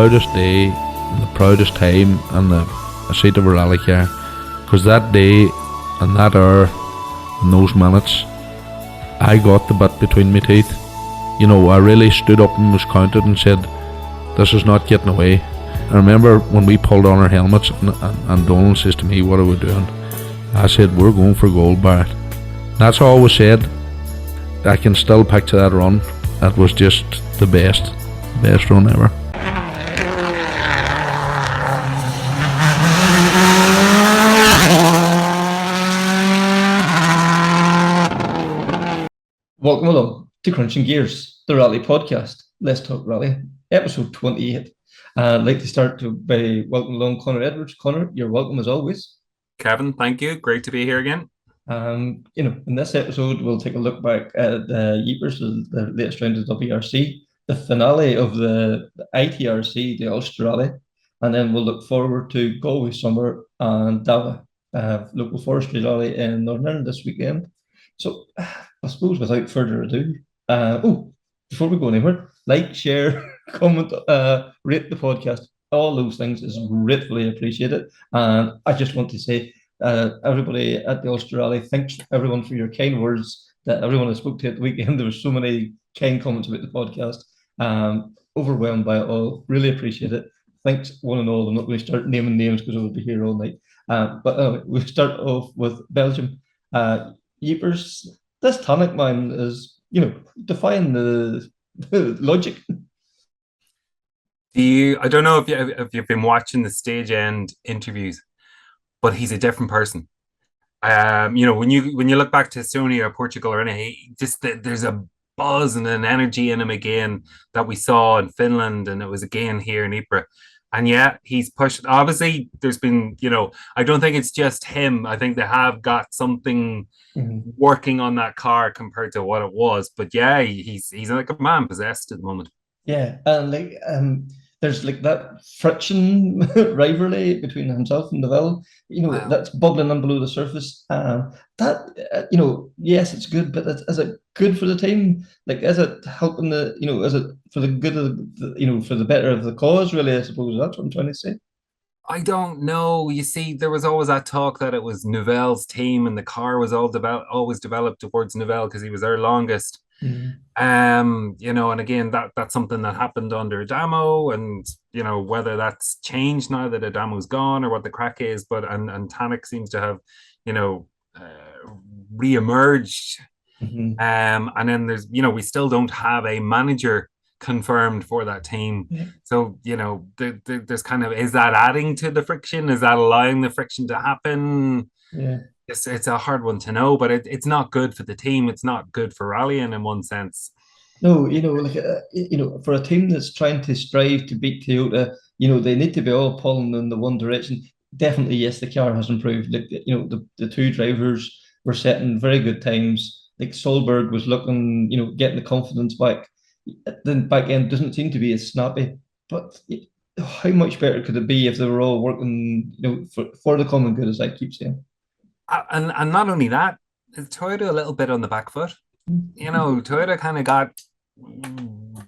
proudest day and the proudest time in the seat of a rally car, because that day and that hour and those minutes, I got the bit between my teeth. You know, I really stood up and was counted and said, this is not getting away. I remember when we pulled on our helmets and Donald says to me, what are we doing? I said, we're going for gold, Barrett. That's all was said. I can still picture that run. That was just the best run ever. Welcome along to Krunching Gears, the Rally podcast. Let's talk Rally, episode 28. I'd like to start by welcoming along Conor Edwards. Conor, you're welcome as always. Kevin, thank you. Great to be here again. In this episode, we'll take a look back at Ypres, the latest round of WRC, the finale of the ITRC, the Ulster Rally, and then we'll look forward to Galway Summer and Dava, local forestry rally in Northern Ireland this weekend. So, I suppose without further ado, before we go anywhere, like, share, comment, rate the podcast. All those things is gratefully appreciated. And I just want to say, everybody at the Ulster Rally, thanks everyone for your kind words. That everyone I spoke to at the weekend, there were so many kind comments about the podcast. Overwhelmed by it all. Really appreciate it. Thanks one and all. I'm not going to start naming names because I will be here all night. But we'll start off with Belgium. Ypres, this Tarmac man is, defying the logic. I don't know if you've been watching the stage end interviews, but he's a different person. When you look back to Estonia or Portugal or anything, there's a buzz and an energy in him again that we saw in Finland, and it was again here in Ypres. And yeah, he's pushed. Obviously, there's been, I don't think it's just him. I think they have got something working on that car compared to what it was. But yeah, he's like a man possessed at the moment. Yeah, and there's like that friction rivalry between himself and Deville. Wow. That's bubbling on below the surface. Yes, it's good, but is it good for the team? Like, is it helping is it for the good of for the better of the cause? Really, I suppose that's what I'm trying to say. I don't know. You see, there was always that talk that it was Nouvelle's team and the car was always developed towards Nouvelle because he was their longest. And again, that's something that happened under Adamo, and whether that's changed now that Adamo's gone or what the crack is, but and Tarmac seems to have re-emerged. And then there's we still don't have a manager confirmed for that team. So there's kind of, is that adding to the friction? Is that allowing the friction to happen? It's a hard one to know, but it's not good for the team. It's not good for rallying in one sense. No, for a team that's trying to strive to beat Toyota, they need to be all pulling in the one direction. Definitely, yes, the car has improved. Like, the two drivers were setting very good times. Like Solberg was looking, getting the confidence back. The back end doesn't seem to be as snappy, but how much better could it be if they were all working, for the common good, as I keep saying. And not only that, is Toyota a little bit on the back foot? Toyota kind of got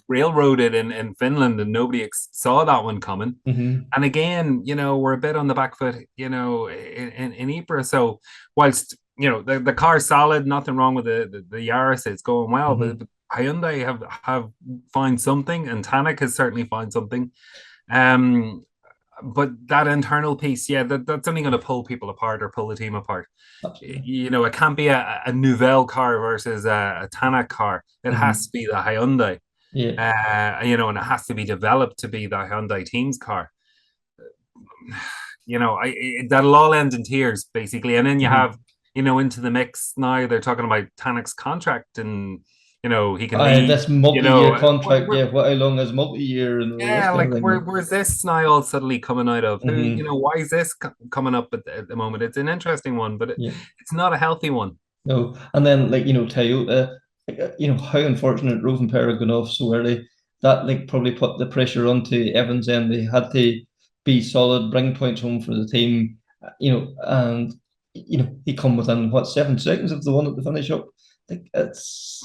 railroaded in Finland, and nobody saw that one coming. And again, we're a bit on the back foot, in Ypres. So whilst the car's solid, nothing wrong with the Yaris, it's going well, but Hyundai have found something, and Tarmac has certainly found something. But that internal piece, that's only going to pull people apart or pull the team apart. Absolutely. It can't be a Nouvelle car versus a Tarmac car. It has to be the Hyundai. And it has to be developed to be the Hyundai team's car. That'll all end in tears, basically. And then you have, into the mix now, they're talking about Tarmac's contract, and he can leave. This multi-year contract, how long is multi-year? And where's this now all suddenly coming out of? Why is this coming up at the moment? It's an interesting one, but it's not a healthy one. No, and then Toyota, how unfortunate Rosberg going off so early. That probably put the pressure onto Evans, and they had to be solid, bring points home for the team. And he come within 7 seconds of the one at the finish up. It's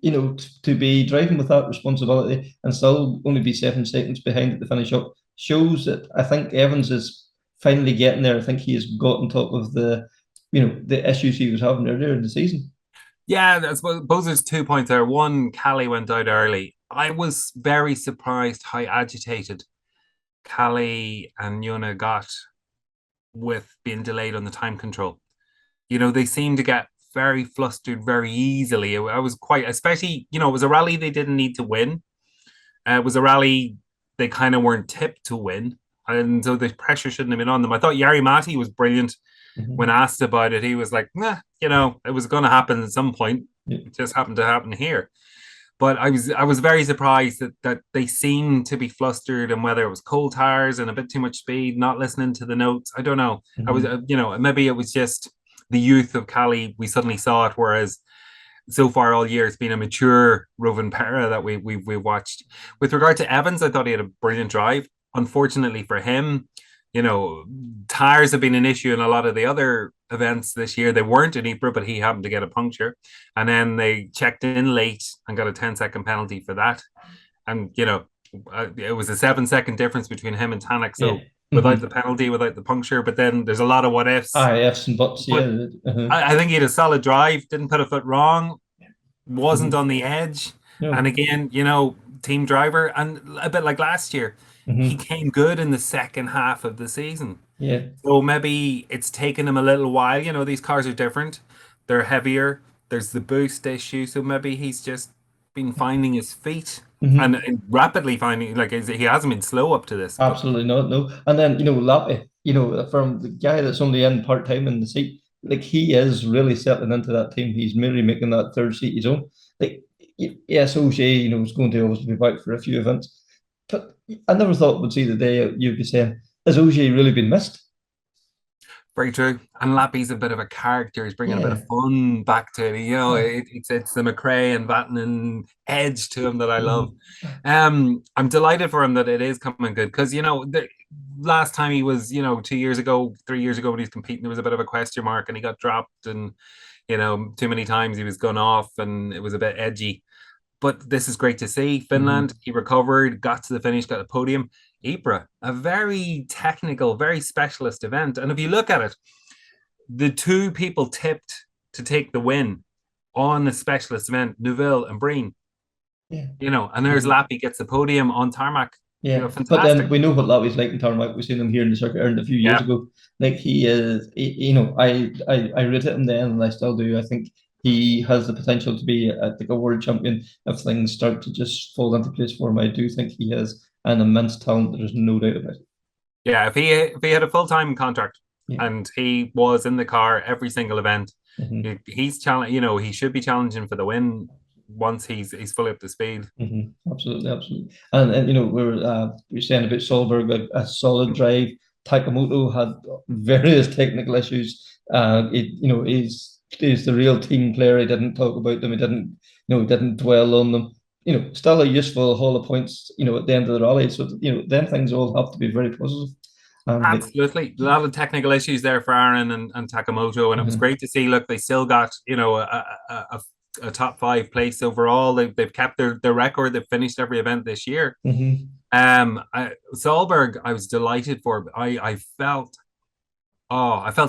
to be driving with that responsibility and still only be 7 seconds behind at the finish up shows that I think Evans is finally getting there. I think he has got on top of the issues he was having earlier in the season. Yeah, I suppose there's 2 points there. One, Callie went out early. I was very surprised how agitated Callie and Yuna got with being delayed on the time control. They seem to get very flustered very easily. I was quite, especially, it was a rally they didn't need to win. It was a rally they kind of weren't tipped to win. And so the pressure shouldn't have been on them. I thought Jari Matti was brilliant. When asked about it, he was like, nah, it was going to happen at some point. It just happened to happen here. But I was very surprised that they seemed to be flustered, and whether it was cold tires and a bit too much speed, not listening to the notes. I don't know. I was, maybe it was just the youth of Cali. We suddenly saw it, whereas so far all year it's been a mature Rovan Pera that we watched. With regard to Evans, I thought he had a brilliant drive. Unfortunately for him, tires have been an issue in a lot of the other events this year. They weren't in Ypres, but he happened to get a puncture. And then they checked in late and got a 10-second penalty for that. And, it was a 7-second difference between him and Tanak. So without the penalty, without the puncture, but then there's a lot of what ifs. Ifs and buts, yeah. I think he had a solid drive, didn't put a foot wrong, wasn't on the edge. And again, team driver. And a bit like last year, he came good in the second half of the season. Yeah. So maybe it's taken him a little while. These cars are different. They're heavier. There's the boost issue. So maybe he's just been finding his feet and rapidly finding, like, he hasn't been slow up to this. Absolutely not, no. And then, Lappy, from the guy that's only in part-time in the seat, like, he is really settling into that team. He's really making that third seat his own. Like, yes, O'Shea, is going to obviously be back for a few events. But I never thought we'd see the day you'd be saying, has O'Shea really been missed? Very true. And Lappy's a bit of a character. He's bringing a bit of fun back to it. It's the McRae and Vatanen edge to him that I love. I'm delighted for him that it is coming good because, the last time he was, 2 years ago, 3 years ago when he was competing, there was a bit of a question mark and he got dropped and, too many times he was gone off and it was a bit edgy. But this is great to see. Finland, he recovered, got to the finish, got a podium. Ypres, a very technical, very specialist event. And if you look at it, the two people tipped to take the win on a specialist event, Neuville and Breen. Yeah. And there's Lappy gets the podium on tarmac. Yeah, but then we know what Lappy's like in tarmac. We've seen him here in the circuit a few years ago. Like, he is, I rated him then and I still do. I think he has the potential to be a world champion if things start to just fall into place for him. I do think he has an immense talent. There's no doubt about it. Yeah, if he had a full-time contract and he was in the car every single event, he's he should be challenging for the win once he's fully up to speed. Absolutely. And we're saying about Solberg, a solid drive. Takamoto had various technical issues. He's the real team player. He didn't talk about them. He didn't dwell on them. Still a useful haul of points, at the end of the rally. So, them things all have to be very positive. Absolutely. A lot of technical issues there for Aaron and Takamoto. And it was great to see, look, they still got, a top 5 place overall. They've kept their record. They've finished every event this year. Solberg, I was delighted for. I felt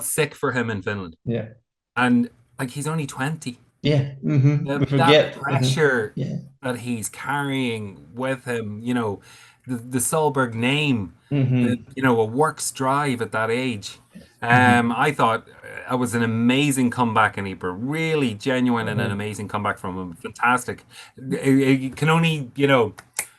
sick for him in Finland. Yeah. And like, he's only 20. Yeah. We forget that pressure that he's carrying with him, the Solberg name, a works drive at that age. I thought it was an amazing comeback in Ypres, really genuine and an amazing comeback from him. Fantastic. It can only,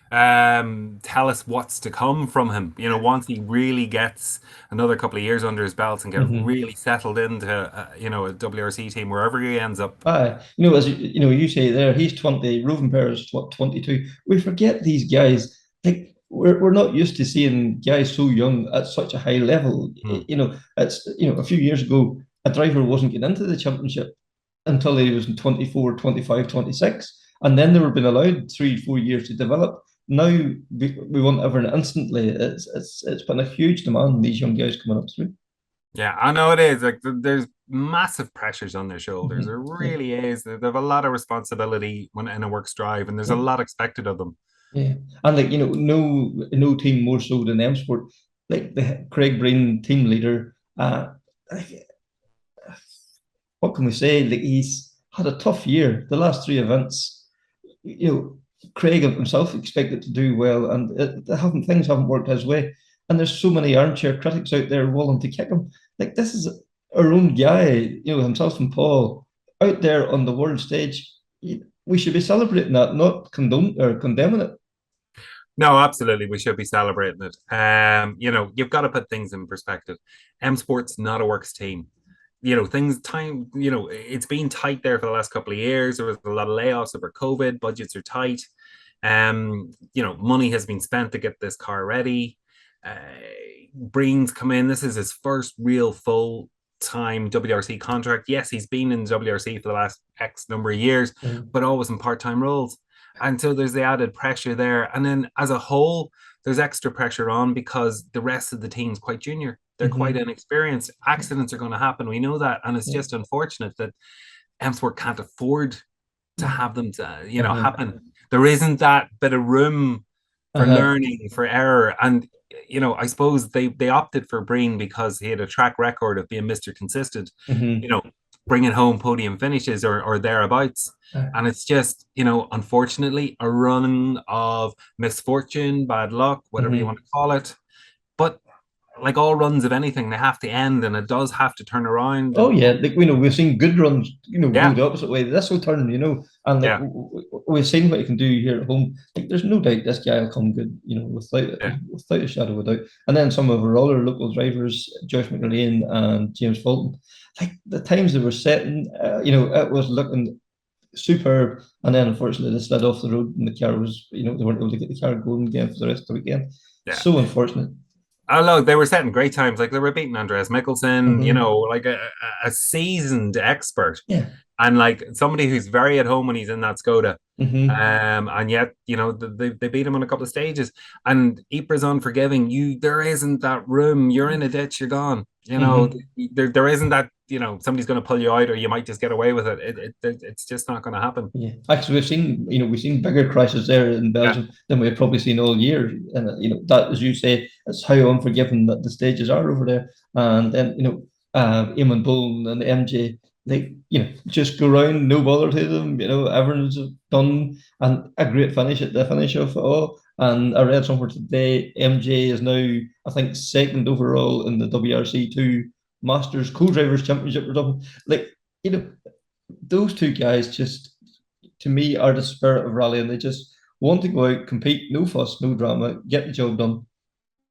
tell us what's to come from him, once he really gets another couple of years under his belt and get really settled into a WRC team wherever he ends up. As you say there, he's 20. Rovan Pera's 22. We forget these guys. Like, we're not used to seeing guys so young at such a high level. It's a few years ago, a driver wasn't getting into the championship until he was 24, 25, 26, and then they were being allowed 3-4 years to develop. Now we want everyone instantly. It's been a huge demand on these young guys coming up through. Yeah, I know it is. Like, there's massive pressures on their shoulders. There Yeah. really is. They have a lot of responsibility when in a works drive, and there's a Yeah. lot expected of them. Yeah, and like no team more so than M Sport. Like the Craig Breen, team leader. Like, what can we say? Like he's had a tough year. The last three events, Craig himself expected to do well, and things haven't worked his way. And there's so many armchair critics out there willing to kick him. Like this is our own guy, himself and Paul out there on the world stage. We should be celebrating that, not condemning it. No, absolutely. We should be celebrating it. You've got to put things in perspective. M Sport's not a works team. It's been tight there for the last couple of years. There was a lot of layoffs over COVID. Budgets are tight. Money has been spent to get this car ready. Breen's come in. This is his first real full-time WRC contract. Yes, he's been in WRC for the last X number of years, but always in part-time roles. And so there's the added pressure there. And then as a whole, there's extra pressure on because the rest of the team's quite junior. They're quite inexperienced. Accidents are going to happen. We know that. And it's just unfortunate that M Sport can't afford to have them happen. There isn't that bit of room for learning, for error. And, I suppose they opted for Breen because he had a track record of being Mr. Consistent, bringing home podium finishes or thereabouts. And it's just, unfortunately, a run of misfortune, bad luck, whatever you want to call it. But like all runs of anything, they have to end, and it does have to turn around. Oh yeah, like we've seen good runs, go the opposite way. This will turn, and like we've seen what he can do here at home. Like there's no doubt this guy will come good, without a shadow of a doubt. And then some of our other local drivers, Josh McGirr and James Fulton, like the times they were setting, it was looking superb. And then unfortunately they slid off the road, and the car was, they weren't able to get the car going again for the rest of the weekend. Yeah. So unfortunate. Oh no, they were setting great times. Like they were beating Andreas Mikkelsen, like a seasoned expert. Yeah. And like somebody who's very at home when he's in that Skoda. And yet, they beat him on a couple of stages. And Ypres unforgiving. There isn't that room. You're in a ditch, you're gone. There isn't that, somebody's going to pull you out, or you might just get away with it. It's just not going to happen. Yeah, actually, we've seen bigger crashes there in Belgium than we've probably seen all year. And that, as you say, is how unforgiving that the stages are over there. And then Eamon Bullen and MJ, they just go around, no bother to them. Everyone's done, and a great finish at the finish of it all. And I read somewhere today, MJ is now, I think, second overall in the WRC2 Masters Co-Drivers Championship or something. Like, those two guys just, to me, are the spirit of rally, and they just want to go out, compete, no fuss, no drama, get the job done.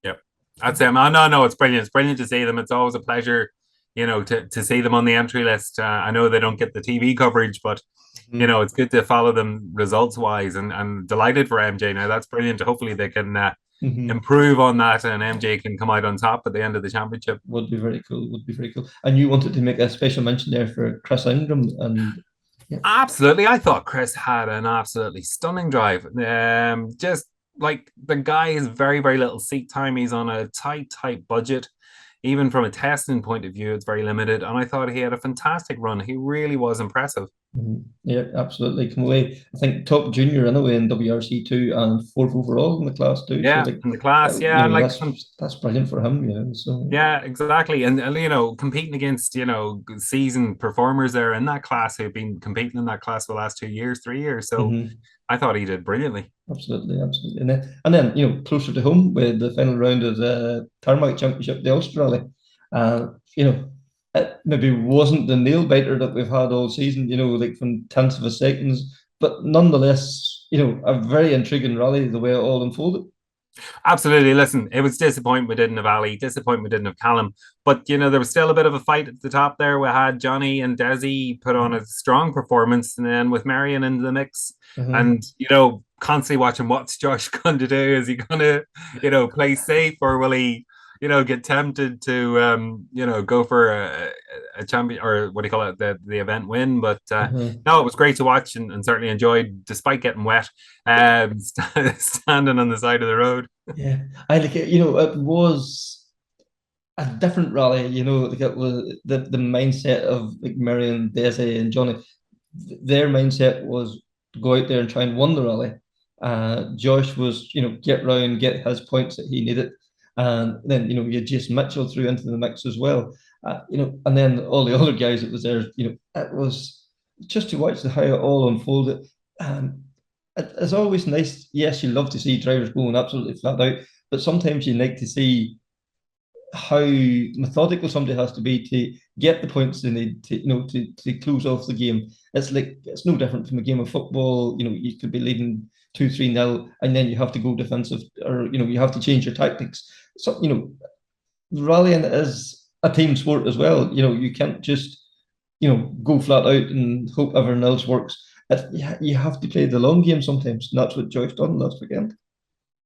Yep, that's them. No, it's brilliant. It's brilliant to see them. It's always a pleasure, to see them on the entry list. I know they don't get the TV coverage, but it's good to follow them results wise, and delighted for MJ. Now that's brilliant. Hopefully they can improve on that, and MJ can come out on top at the end of the championship. Would be very cool. And you wanted to make a special mention there for Chris Ingram, and absolutely, I thought Chris had an absolutely stunning drive. Just like the guy has very, very little seat time. He's on a tight budget. Even from a testing point of view, it's very limited. And I thought he had a fantastic run. He really was impressive. Yeah, absolutely. Come away, I think, top junior anyway in WRC2 and fourth overall in the class too. Yeah, so in the class, that's brilliant for him. So yeah, exactly. And competing against seasoned performers there in that class who've been competing in that class for the last 2 years, 3 years. So I thought he did brilliantly. Absolutely. And then closer to home with the final round of the Tarmac Championship, the Ulster Rally. It maybe wasn't the nail biter that we've had all season, like from tenths of a seconds, but nonetheless, a very intriguing rally the way it all unfolded. Absolutely. Listen, it was disappointing we didn't have Ali, disappointing we didn't have Callum, but there was still a bit of a fight at the top there. We had Jonny and Desi put on a strong performance, and then with Meirion into the mix, and constantly watching what's Josh going to do. Is he going to play safe, or will he get tempted to go for a champion, or what do you call it, the event win? But no, it was great to watch, and certainly enjoyed, despite getting wet, standing on the side of the road. Yeah, I like it. It was a different rally. Like it was the mindset of like Meirion, Desi, and Jonny. Their mindset was to go out there and try and win the rally. Josh was, get round, get his points that he needed. And then, you Jason Mitchell threw into the mix as well. And then all the other guys that was there, it was just to watch how it all unfolded. It's always nice. Yes, you love to see drivers going absolutely flat out, but sometimes you like to see how methodical somebody has to be to get the points they need to, to close off the game. It's no different from a game of football. You could be leading 2-3-0, and then you have to go defensive, or you have to change your tactics. So rallying is a team sport as well. You can't just go flat out and hope everyone else works. You have to play the long game sometimes, and that's what Joyce done last weekend.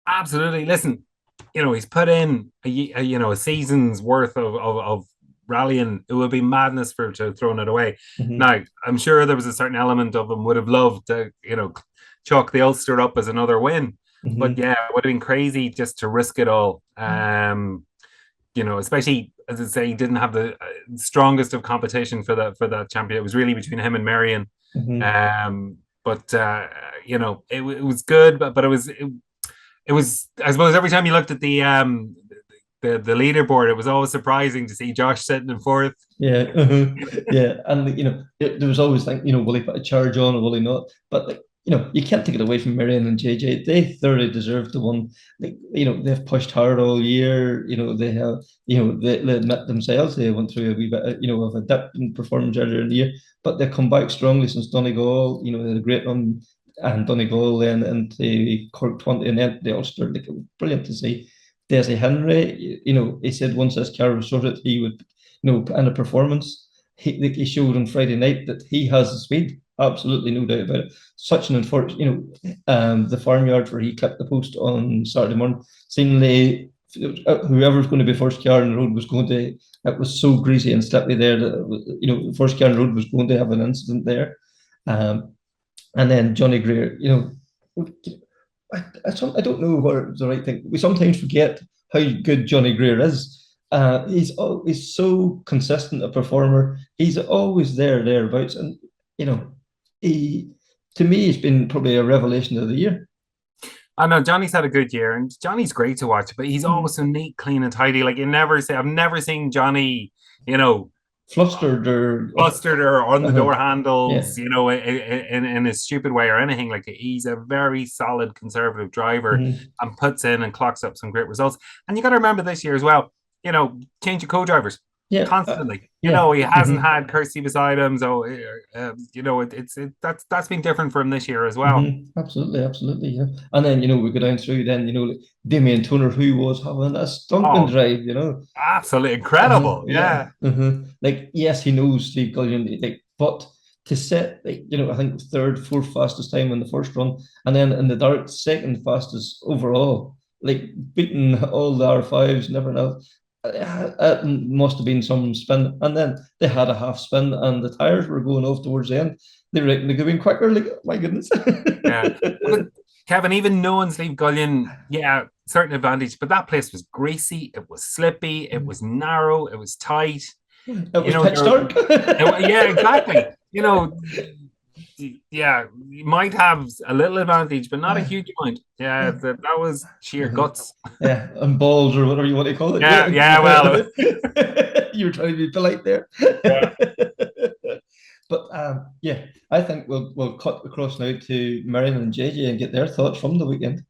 Absolutely. Listen, he's put in a season's worth of rallying. It would be madness for him to have thrown it away. Now, I'm sure there was a certain element of him would have loved to, chalk the Ulster up as another win. But yeah, it would have been crazy just to risk it all. Especially, as I say, he didn't have the strongest of competition for that champion. It was really between him and Meirion. But it was good, but it was, I suppose, every time you looked at the leaderboard, it was always surprising to see Josh sitting in fourth. Yeah, yeah, and there was always like, will he put a charge on or will he not? But you can't take it away from Meirion and JJ. They thoroughly deserve the one. They've pushed hard all year. They have, they admit themselves they went through a wee bit, of a dip in performance earlier in the year, but they've come back strongly since Donegal. They had a great run, and Donegal then into Cork 20 and then the Ulster. It was brilliant to see. Desi Henry, he said once this car was sorted, he would, put in a performance. He showed on Friday night that he has the speed. Absolutely no doubt about it. Such an unfortunate, the farmyard where he clipped the post on Saturday morning, seemingly whoever's going to be first car on the road was going to, it was so greasy and slippery there that, the first car on the road was going to have an incident there. And then Jonny Greer, I don't know what the right thing. We sometimes forget how good Jonny Greer is. He's always so consistent a performer. He's always thereabouts, and he, to me, has been probably a revelation of the year. I know Johnny's had a good year, and Johnny's great to watch, but he's always so neat, clean, and tidy. Like I've never seen Johnny, flustered or on the door handles, yeah. in a stupid way or anything. Like, he's a very solid conservative driver and puts in and clocks up some great results. And you got to remember this year as well, change of co-drivers. Yeah, constantly. He hasn't had Kirsty beside him, so that's been different for him this year as well. Absolutely, yeah. And then we go down through. Then like Damien Toner, who was having a stunning drive, absolutely incredible. Like, yes, he knows Steve Gullion, but to set I think third, fourth fastest time in the first run, and then in the dark second fastest overall, like beating all the R5s and everything else. It must have been some spin, and then they had a half spin, and the tires were going off towards the end. They reckoned they could have been quicker. Like, my goodness. Yeah, but Kevin, even knowing Steve Gullion, certain advantage, but that place was greasy. It was slippy. It was narrow. It was tight. It was pitch dark. Yeah, exactly. You might have a little advantage, but not a huge amount. Yeah, that was sheer guts. Yeah, and balls or whatever you want to call it. Yeah, well, you were trying to be polite there. Yeah. But I think we'll cut across now to Meirion and JJ and get their thoughts from the weekend.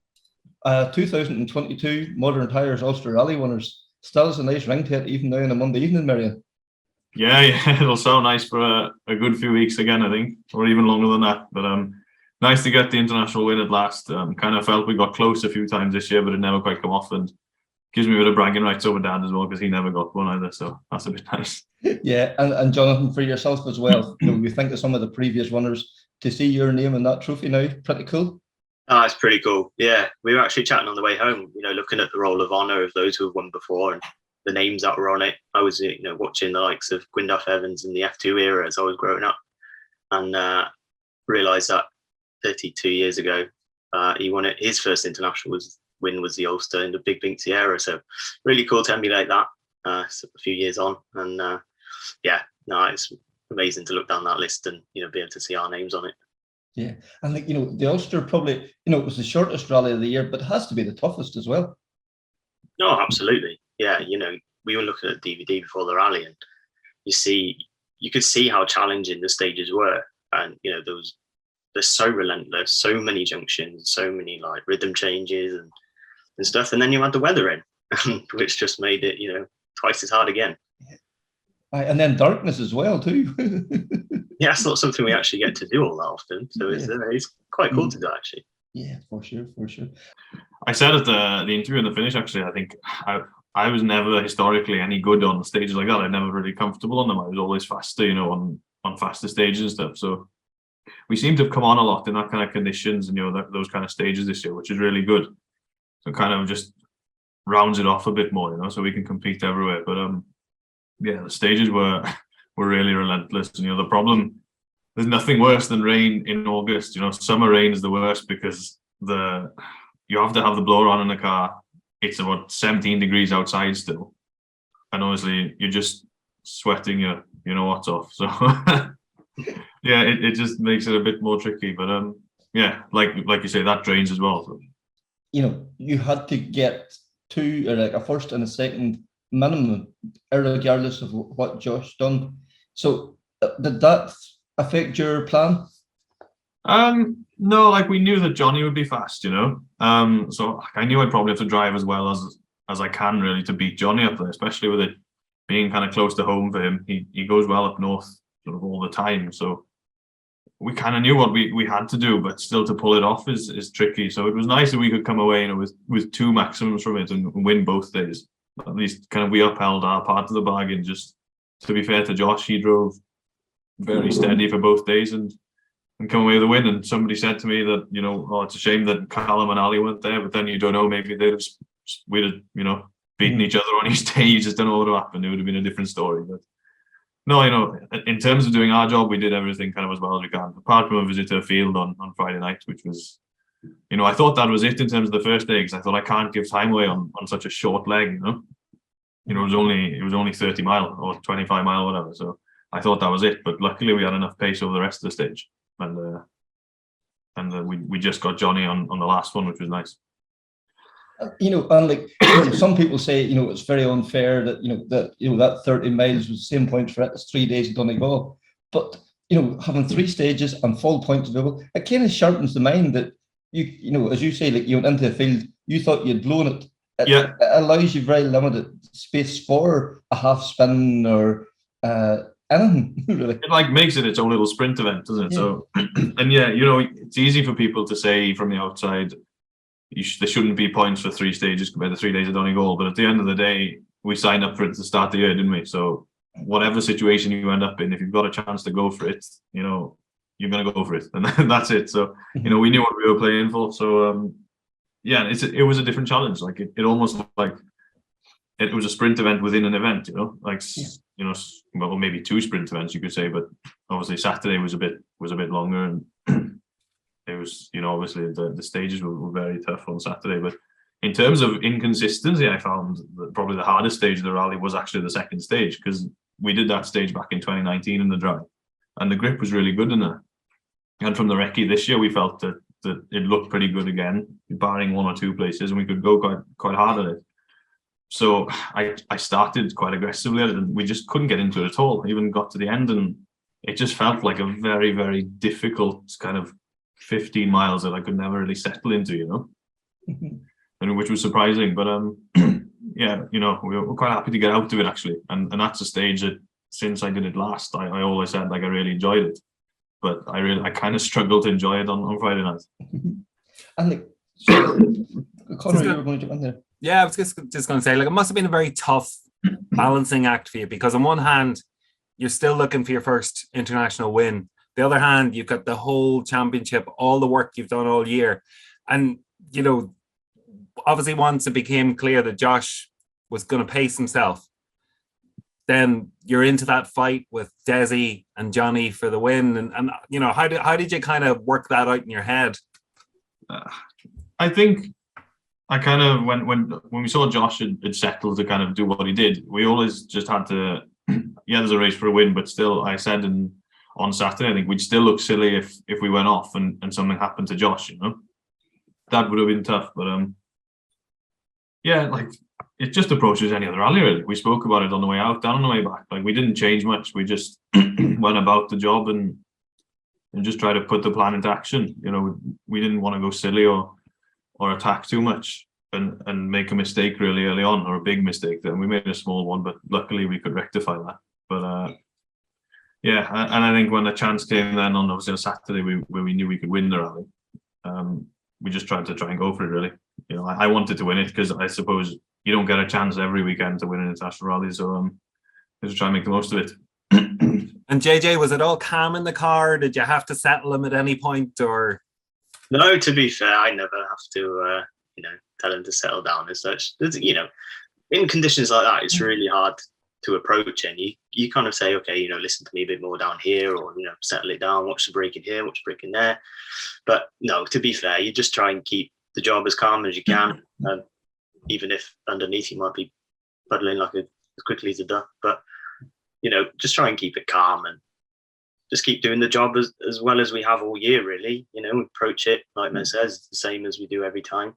2022 Modern Tires Ulster Rally winners. Still is a nice ring to it even now on a Monday evening, Meirion. Yeah, it'll sound nice for a good few weeks again, I think, or even longer than that. But nice to get the international win at last. Kind of felt we got close a few times this year, but it never quite come off, and gives me a bit of bragging rights over Dan as well, because he never got one either. So that's a bit nice. Yeah, and Jonathan, for yourself as well. We think of some of the previous winners. To see your name in that trophy now, pretty cool. Oh, it's pretty cool. Yeah, we were actually chatting on the way home. Looking at the roll of honour of those who have won before and the names that were on it. I was, watching the likes of Gwyndaf Evans in the F2 era as I was growing up, and realised that 32 years ago, he won it. His first international win was the Ulster in the Big Binksy era. So really cool to emulate that. a few years on, and yeah, no, it's amazing to look down that list and be able to see our names on it. Yeah, and the Ulster probably it was the shortest rally of the year, but it has to be the toughest as well. No, absolutely. Yeah, we were looking at DVD before the rally, and you could see how challenging the stages were, and they're so relentless, so many junctions, so many like rhythm changes and stuff, and then you had the weather in, which just made it twice as hard again. And then darkness as well too. Yeah, it's not something we actually get to do all that often, so it's quite cool to do actually. Yeah, for sure. I said at the interview and the finish, actually, I think I was never historically any good on stages like that. I'm never really comfortable on them. I was always faster, on faster stages and stuff. So we seem to have come on a lot in that kind of conditions and those kind of stages this year, which is really good. So kind of just rounds it off a bit more, so we can compete everywhere. But yeah, the stages were really relentless. And the problem, there's nothing worse than rain in August. Summer rain is the worst because you have to have the blower on in the car. It's about 17 degrees outside still, and obviously you're just sweating your what's off. So yeah, it just makes it a bit more tricky. But yeah, like you say, that drains as well. So. You had to get two, or like a first and a second minimum, regardless of what Josh done. So did that affect your plan? No, we knew that Jonny would be fast, so I knew I'd probably have to drive as well as I can really to beat Jonny up there, especially with it being kind of close to home for him. He goes well up north sort of all the time, so we kind of knew what we had to do, but still to pull it off is tricky. So it was nice that we could come away, with two maximums from it and win both days. At least kind of we upheld our part of the bargain. Just to be fair to Josh, he drove very steady for both days and come away with a win. And somebody said to me that it's a shame that Callum and Ali weren't there, but then you don't know, maybe we'd have beaten each other on each day. You just don't know what would have happened. It would have been a different story. But no, in terms of doing our job, we did everything kind of as well as we can, apart from a visit to a field on Friday night, which was, I thought that was it in terms of the first day, because I thought I can't give time away on such a short leg. It was only 30 mile or 25 mile, whatever. So I thought that was it, but luckily we had enough pace over the rest of the stage, and we just got Jonny on the last one, which was nice. And some people say it's very unfair that that 30 miles was the same points for 3 days in Donegal, but having 3 stages and full points available, it kind of sharpens the mind that as you say, you went into the field, you thought you'd blown it. It allows you very limited space for a half spin or anything, really. It makes it its own little sprint event, doesn't it? Yeah. So, and yeah, it's easy for people to say from the outside, there shouldn't be points for 3 stages compared to 3 days of Donegal. But at the end of the day, we signed up for it to start the year, didn't we? So whatever situation you end up in, if you've got a chance to go for it, you're going to go for it, and that's it. So we knew what we were playing for. So yeah, it was a different challenge. It almost it was a sprint event within an event. Well, maybe 2 sprint events you could say, but obviously Saturday was a bit longer, and it was obviously the stages were very tough on Saturday. But in terms of inconsistency, I found that probably the hardest stage of the rally was actually the second stage, because we did that stage back in 2019 in the dry, and the grip was really good in there. And from the recce this year, we felt that it looked pretty good again, barring 1 or 2 places, and we could go quite hard at it. So I started quite aggressively at it, and we just couldn't get into it at all. Even got to the end, and it just felt like a very, very difficult kind of 15 miles that I could never really settle into, and which was surprising. But yeah, we were quite happy to get out of it actually, and that's a stage that since I did it last, I always said I really enjoyed it, but I kind of struggled to enjoy it on Friday night. And Conor, you were going to jump in there. Yeah, I was just going to say, it must have been a very tough balancing act for you, because on one hand, you're still looking for your first international win. The other hand, you've got the whole championship, all the work you've done all year. And, obviously once it became clear that Josh was going to pace himself, then you're into that fight with Desi and Jonny for the win. And how did you kind of work that out in your head? I think I kind of when we saw Josh had settled to kind of do what he did, we always just had to. Yeah, there's a race for a win, but still, I said on Saturday, I think we'd still look silly if we went off and something happened to Josh. You know, that would have been tough. But yeah, like it just approaches any other rally. Really. We spoke about it on the way out, down on the way back. Like we didn't change much. We just went about the job and just try to put the plan into action. You know, we didn't want to go silly or attack too much and make a mistake really early on, or a big mistake. Then we made a small one, but luckily we could rectify that. But yeah, and I think when the chance came then on obviously on Saturday, where we knew we could win the rally, we just tried to go for it really. You know, I wanted to win it because I suppose you don't get a chance every weekend to win an international rally, so just try and make the most of it. And JJ, was it all calm in the car? Did you have to settle him at any point, or? No, to be fair, I never have to, tell him to settle down as such. You know, in conditions like that, it's really hard to approach, and you kind of say, okay, listen to me a bit more down here, or settle it down, watch the braking here, watch the braking there. But no, to be fair, you just try and keep the job as calm as you can, even if underneath you might be puddling like as quickly as a duck. But just try and keep it calm and just keep doing the job as well as we have all year, really. We approach it, like Matt says, the same as we do every time.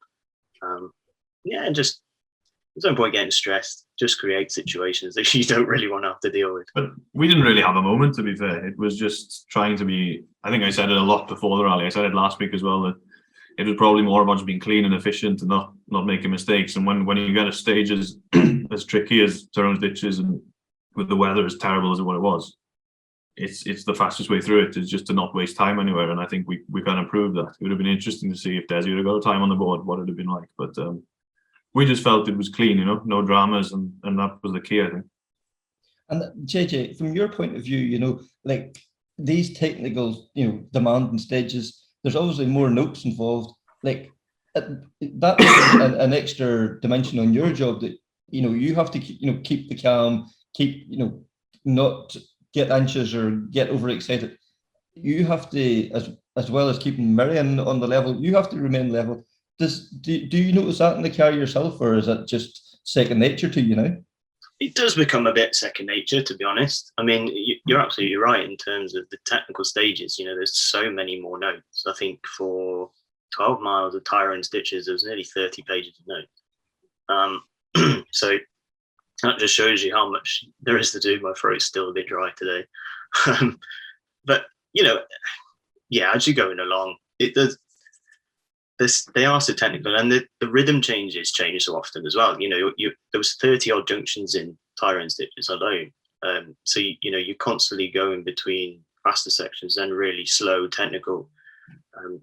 And just there's no point getting stressed. Just create situations that you don't really want to have to deal with. But we didn't really have a moment, to be fair. It was just trying to be, I think I said it a lot before the rally. I said it last week as well, that it was probably more about just being clean and efficient and not making mistakes. And when you get a stage as tricky as Tyrone's ditches and with the weather as terrible as what it was, it's the fastest way through it is just to not waste time anywhere. And I think we kind of proved that. It would have been interesting to see if Desi would have got a time on the board, what it would have been like. But we just felt it was clean, no dramas, and that was the key, I think. And JJ, from your point of view, like these technical, demanding stages, there's obviously more notes involved. Like that was an extra dimension on your job that you have to keep the calm, keep not get anxious or get overexcited. You have to, as well as keeping Meirion on the level, you have to remain level. Do you notice that in the car yourself, or is that just second nature to you now? It does become a bit second nature, to be honest. I mean, you're absolutely right in terms of the technical stages. There's so many more notes. I think for 12 miles of Tyrone's ditches, there was nearly 30 pages of notes. So that just shows you how much there is to do. My throat's still a bit dry today. But, as you're going along, it does. They are so technical, and the rhythm change so often as well. There was 30 odd junctions in Tyrone's ditches alone. So you're constantly going between faster sections and really slow technical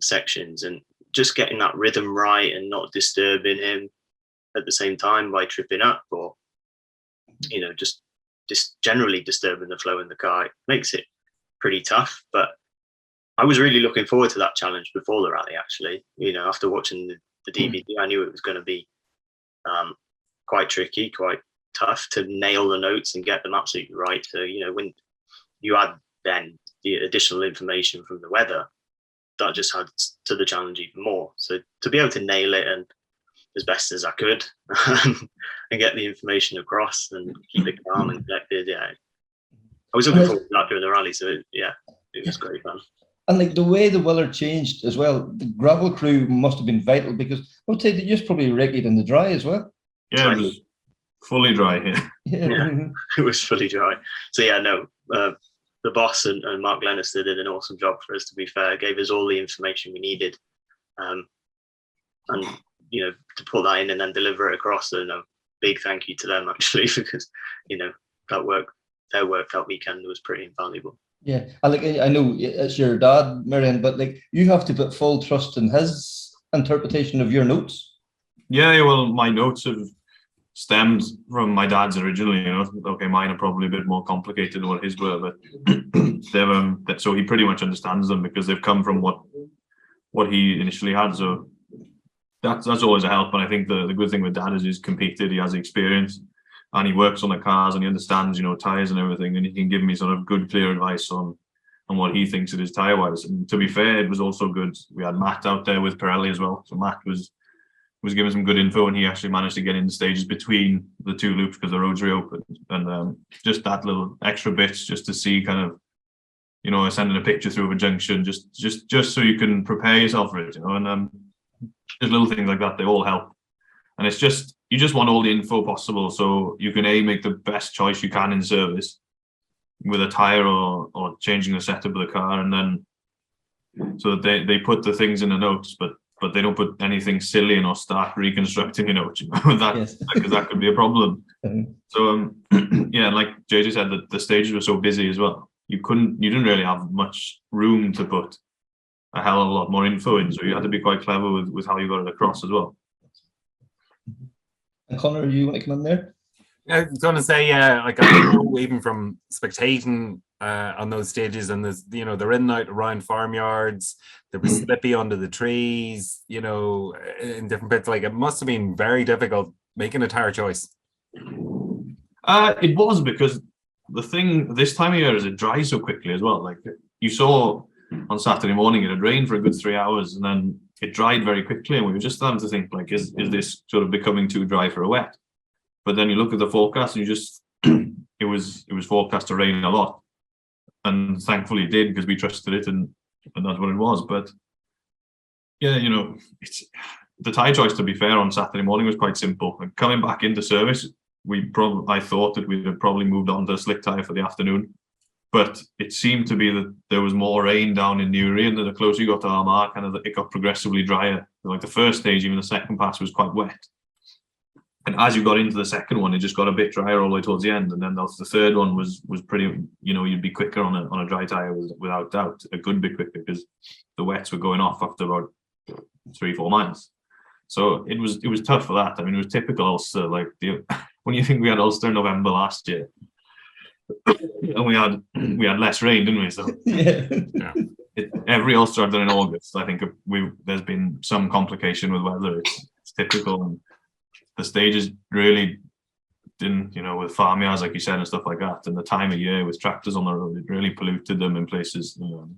sections, and just getting that rhythm right and not disturbing him at the same time by tripping up or just generally disturbing the flow in the car. It makes it pretty tough, but I was really looking forward to that challenge before the rally, actually. After watching the DVD, I knew it was going to be quite tricky, quite tough to nail the notes and get them absolutely right. So, when you add then the additional information from the weather, that just adds to the challenge even more. So to be able to nail it and as best as I could and get the information across and keep it calm and collected, I was looking forward to that during the rally. So, it was great fun. And like the way the weather changed as well, the gravel crew must have been vital, because I would say that you just probably wrecked it in the dry as well. Yeah, it was fully dry here. Yeah, it was fully dry. So the boss and Mark Lennister did an awesome job for us, to be fair. Gave us all the information we needed. And to put that in and then deliver it across. So big thank you to them, actually, because, their work that weekend was pretty invaluable. Yeah, I know it's your dad, Meirion, but you have to put full trust in his interpretation of your notes. Yeah, well, my notes have stemmed from my dad's originally. Okay, mine are probably a bit more complicated than what his were, but they've so he pretty much understands them because they've come from what he initially had. So that's always a help. And I think the good thing with Dad is he's competed, he has experience, and he works on the cars and he understands, tyres and everything, and he can give me sort of good, clear advice on what he thinks it is tyre-wise. And to be fair, it was also good. We had Matt out there with Pirelli as well. So Matt was was given some good info, and he actually managed to get in the stages between the two loops because the roads reopened. And just that little extra bits, just to see kind of, you know, sending a picture through of a junction, just so you can prepare yourself for it, you know. And just little things like that, they all help. And it's just, you just want all the info possible so you can make the best choice you can in service with a tire or changing the setup of the car, and then so that they put the things in the notes, but they don't put anything silly in or start reconstructing your notes, you know, that because that could be a problem. So yeah, like JJ said, that the stages were so busy as well. You didn't really have much room to put a hell of a lot more info in, so you had to be quite clever with how you got it across as well. And Connor, you want to come in there? I was going to say, yeah, like I know even from spectating on those stages, and there's, you know, they're in and out around farmyards, they were slippy under the trees, you know, in different bits. Like, it must have been very difficult making a tire choice. It was, because the thing this time of year is it dries so quickly as well. Like you saw on Saturday morning, it had rained for a good 3 hours, and then it dried very quickly, and we were just starting to think, like, is this sort of becoming too dry for a wet? But then you look at the forecast, and you just it was forecast to rain a lot, and thankfully it did, because we trusted it, and that's what it was. But yeah, you know, it's the tyre choice, to be fair, on Saturday morning was quite simple. And coming back into service, I thought that we'd have probably moved on to a slick tyre for the afternoon, but it seemed to be that there was more rain down in Meirion, and the closer you got to Armagh, kind of it got progressively drier. Like the first stage, even the second pass was quite wet. And as you got into the second one, it just got a bit drier all the way towards the end. And then the third one was pretty, you know, you'd be quicker on a dry tyre without doubt, a good bit quicker, because the wets were going off after about 3-4 miles. So it was tough for that. I mean, it was typical Ulster. Like when you think we had Ulster in November last year, and we had less rain, didn't we? So Yeah. Every Ulster I've done in August, I think there's been some complication with weather. It's typical, and the stages really didn't, you know, with farmyards, like you said, and stuff like that, and the time of year with tractors on the road, it really polluted them in places. You know.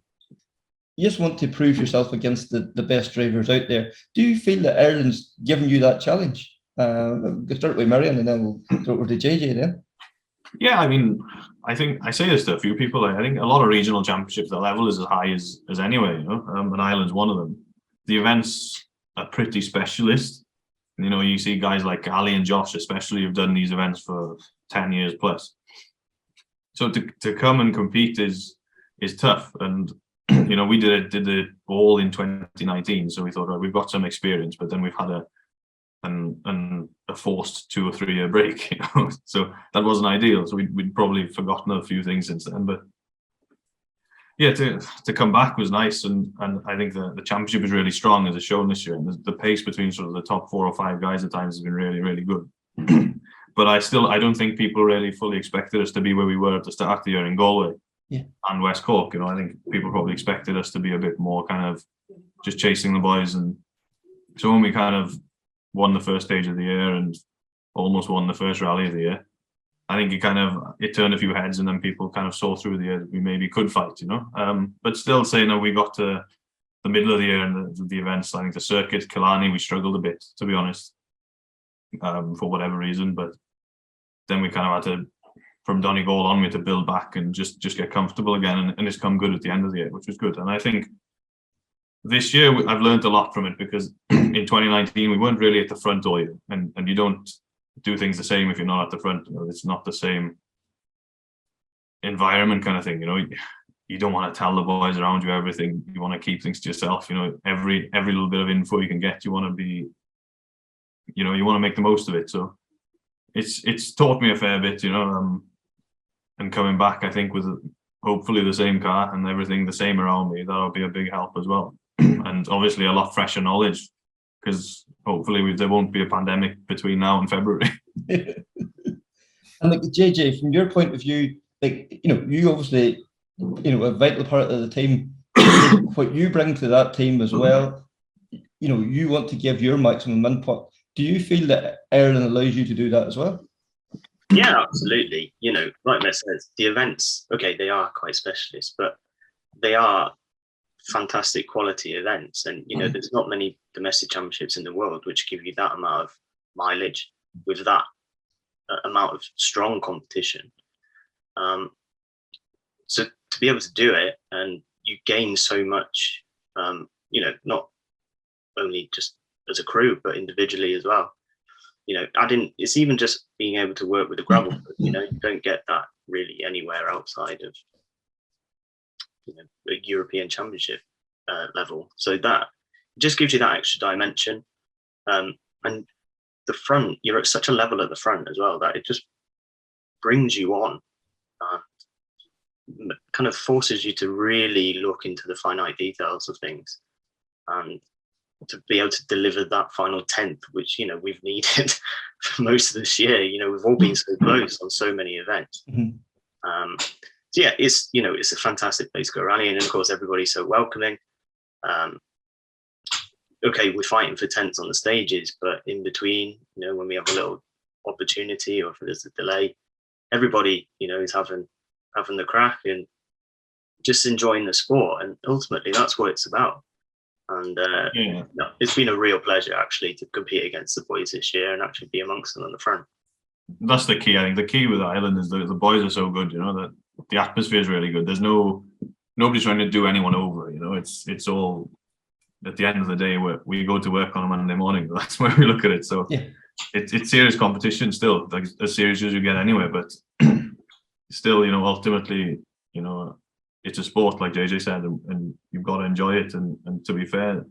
You just want to prove yourself against the best drivers out there. Do you feel that Ireland's given you that challenge? We'll start with Meirion, and then we'll go over to JJ then. Yeah, I mean, I think I say this to a few people. I think a lot of regional championships, the level is as high as anywhere, you know, and Ireland's one of them. The events are pretty specialist. You know, you see guys like Ali and Josh, especially, who've done these events for 10 years plus. So to come and compete is tough. And you know, we did it all in 2019, so we thought, right, we've got some experience, but then we've had a forced 2 or 3 year break, you know? So that wasn't ideal. So we'd probably forgotten a few things since then. But yeah, to come back was nice, and I think the championship is really strong, as it's shown this year, and the pace between sort of the top 4 or 5 guys at times has been really, really good. But I don't think people really fully expected us to be where we were at the start of the year in Galway and West Cork. You know, I think people probably expected us to be a bit more kind of just chasing the boys, and so when we kind of won the first stage of the year and almost won the first rally of the year, I think it turned a few heads, and then people kind of saw through the year that we maybe could fight, you know. But still saying that we got to the middle of the year and the events, I think the circuit, Killarney, we struggled a bit, to be honest, for whatever reason. But then we kind of had to, from Donegal on, we had to build back and just get comfortable again, and it's come good at the end of the year, which was good. And I think this year I've learned a lot from it, because in 2019 we weren't really at the front all year, and you don't do things the same if you're not at the front. You know, it's not the same environment kind of thing. You know, you don't want to tell the boys around you everything. You want to keep things to yourself. You know, every little bit of info you can get, you want to be, you know, you want to make the most of it. So it's taught me a fair bit, you know. And coming back, I think with hopefully the same car and everything the same around me, that'll be a big help as well. And obviously a lot fresher knowledge, because hopefully there won't be a pandemic between now and February. And like JJ, from your point of view, like, you know, you obviously, you know, a vital part of the team. What you bring to that team as well, you know, you want to give your maximum input. Do you feel that Ireland allows you to do that as well? Yeah, absolutely. You know, like Matt says, the events, okay, they are quite specialist, but they are fantastic quality events. And, you know, there's not many domestic championships in the world which give you that amount of mileage with that amount of strong competition. So to be able to do it, and you gain so much, you know, not only just as a crew, but individually as well. You know, it's even just being able to work with a gravel foot, you know, you don't get that really anywhere outside of, you know, a European Championship level. So that just gives you that extra dimension. And the front, you're at such a level at the front as well that it just brings you on and kind of forces you to really look into the finite details of things and to be able to deliver that final 10th, which, you know, we've needed for most of this year. You know, we've all been so close on so many events. So yeah, it's, you know, it's a fantastic place to go rallying, and of course everybody's so welcoming. Okay, we're fighting for 10ths on the stages, but in between, you know, when we have a little opportunity or if there's a delay, everybody, you know, is having the crack and just enjoying the sport, and ultimately that's what it's about. And no, it's been a real pleasure actually to compete against the boys this year and actually be amongst them on the front. That's the key. I think the key with Ireland is the boys are so good, you know, that the atmosphere is really good. There's nobody's trying to do anyone over, you know. It's all, at the end of the day, we go to work on a Monday morning. That's where we look at it. So yeah, it's serious competition still, like as serious as you get anyway. But still, you know, ultimately, you know, it's a sport, like JJ said, and you've got to enjoy it. And to be fair,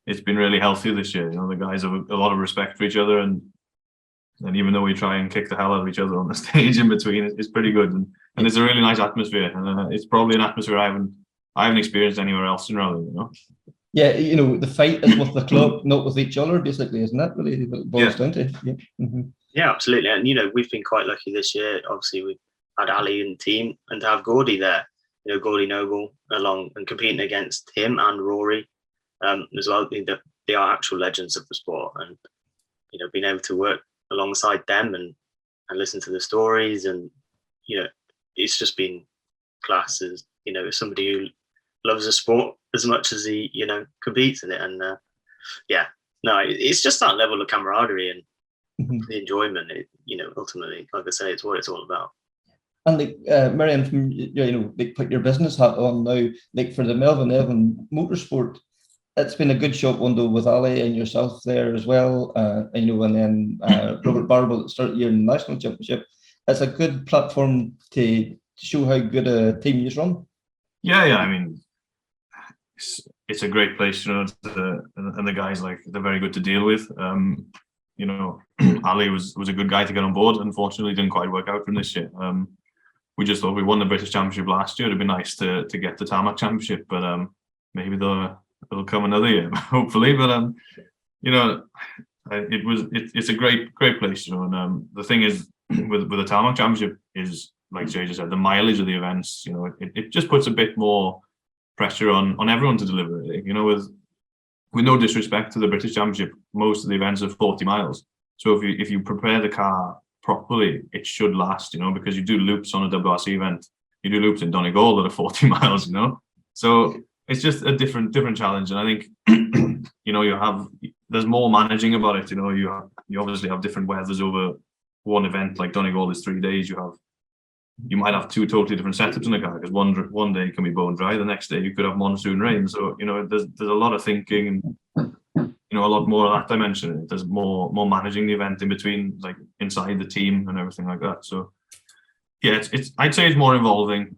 it's been really healthy this year. You know, the guys have a lot of respect for each other, and even though we try and kick the hell out of each other on the stage in between, it's pretty good. And it's a really nice atmosphere. And it's probably an atmosphere I haven't experienced anywhere else in rally, you know. Yeah, you know, the fight is with the club, not with each other, basically, isn't that really what it boils down to? Yeah. Yeah, absolutely. And, you know, we've been quite lucky this year. Obviously, we've had Ali in the team, and to have Gordy there, you know, Gordy Noble along and competing against him and Rory as well. They are actual legends of the sport, and, you know, being able to work alongside them and listen to the stories, and, you know, it's just been class as, you know, somebody who loves the sport as much as he, you know, competes in it. And yeah, no, it's just that level of camaraderie and the enjoyment. You know, ultimately, like I say, it's what it's all about. And like Meirion, from, you know, like, put your business hat on now, like for the Melvin Evan Motorsport, it's been a good shop window with Ali and yourself there as well. And, you know, and then Robert Barble at the start of the year in the National Championship. It's a good platform to show how good a team you run. Yeah, I mean, it's a great place, you know, and the guys, like, they're very good to deal with. You know, Ali was a good guy to get on board. Unfortunately, didn't quite work out from this year. We just thought we won the British Championship last year. It'd be nice to get the Tarmac Championship, but maybe it'll come another year, hopefully. But you know, it's a great place, you know. And the thing is, with the Tarmac Championship is, like Jay just said, the mileage of the events. You know, it just puts a bit more pressure on everyone to deliver it. You know, with no disrespect to the British Championship, most of the events are 40 miles. So if you prepare the car properly, it should last. You know, because you do loops on a WRC event, you do loops in Donegal that are 40 miles. You know, so it's just a different challenge. And I think you know, there's more managing about it. You know, you obviously have different weathers over one event. Like Donegal is 3 days. You might have two totally different setups in the car, because one day can be bone dry, the next day you could have monsoon rain. So, you know, there's a lot of thinking, and, you know, a lot more of that dimension. There's more managing the event in between, like inside the team and everything like that. So yeah, I'd say it's more involving.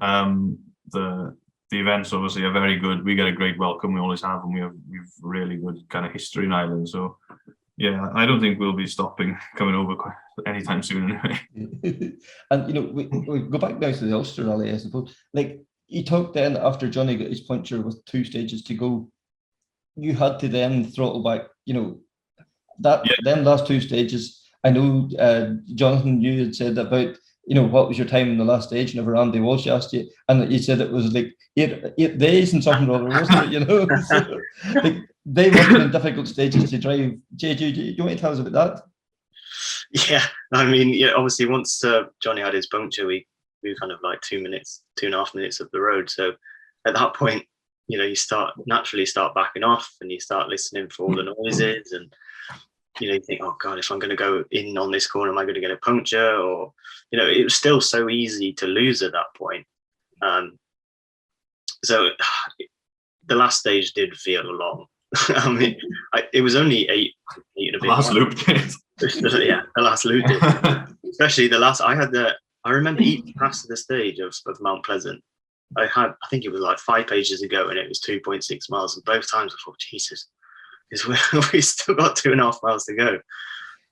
The events obviously are very good. We get a great welcome. We always have, and we've really good kind of history in Ireland. So yeah, I don't think we'll be stopping coming over anytime soon anyway. And, you know, we go back now to the Ulster Rally, I suppose. Like, you talked then, after Jonny got his puncture with 2 stages to go, you had to then throttle back, you know, them last 2 stages. I know, Jonathan, you had said about, you know, what was your time in the last stage, whenever Andy Walsh asked you, and you said it was like 8 days and something or other, wasn't it, you know? So, like, they must have been difficult stages to drive. Jay, do you want to tell us about that? Yeah, I mean, yeah, obviously once Jonny had his puncture, we were kind of like 2.5 minutes of the road. So at that point, you naturally start backing off, and you start listening for all the noises, and you think, oh God, if I'm going to go in on this corner, am I going to get a puncture? Or it was still so easy to lose at that point. So the last stage did feel long. I mean, it was only eight and a bit. Last loop did. Yeah, the last loop did. Especially the last. I remember each pass of the stage of Mount Pleasant. I think it was like 5 pages ago, and it was 2.6 miles. And both times I thought, Jesus, we still got 2.5 miles to go.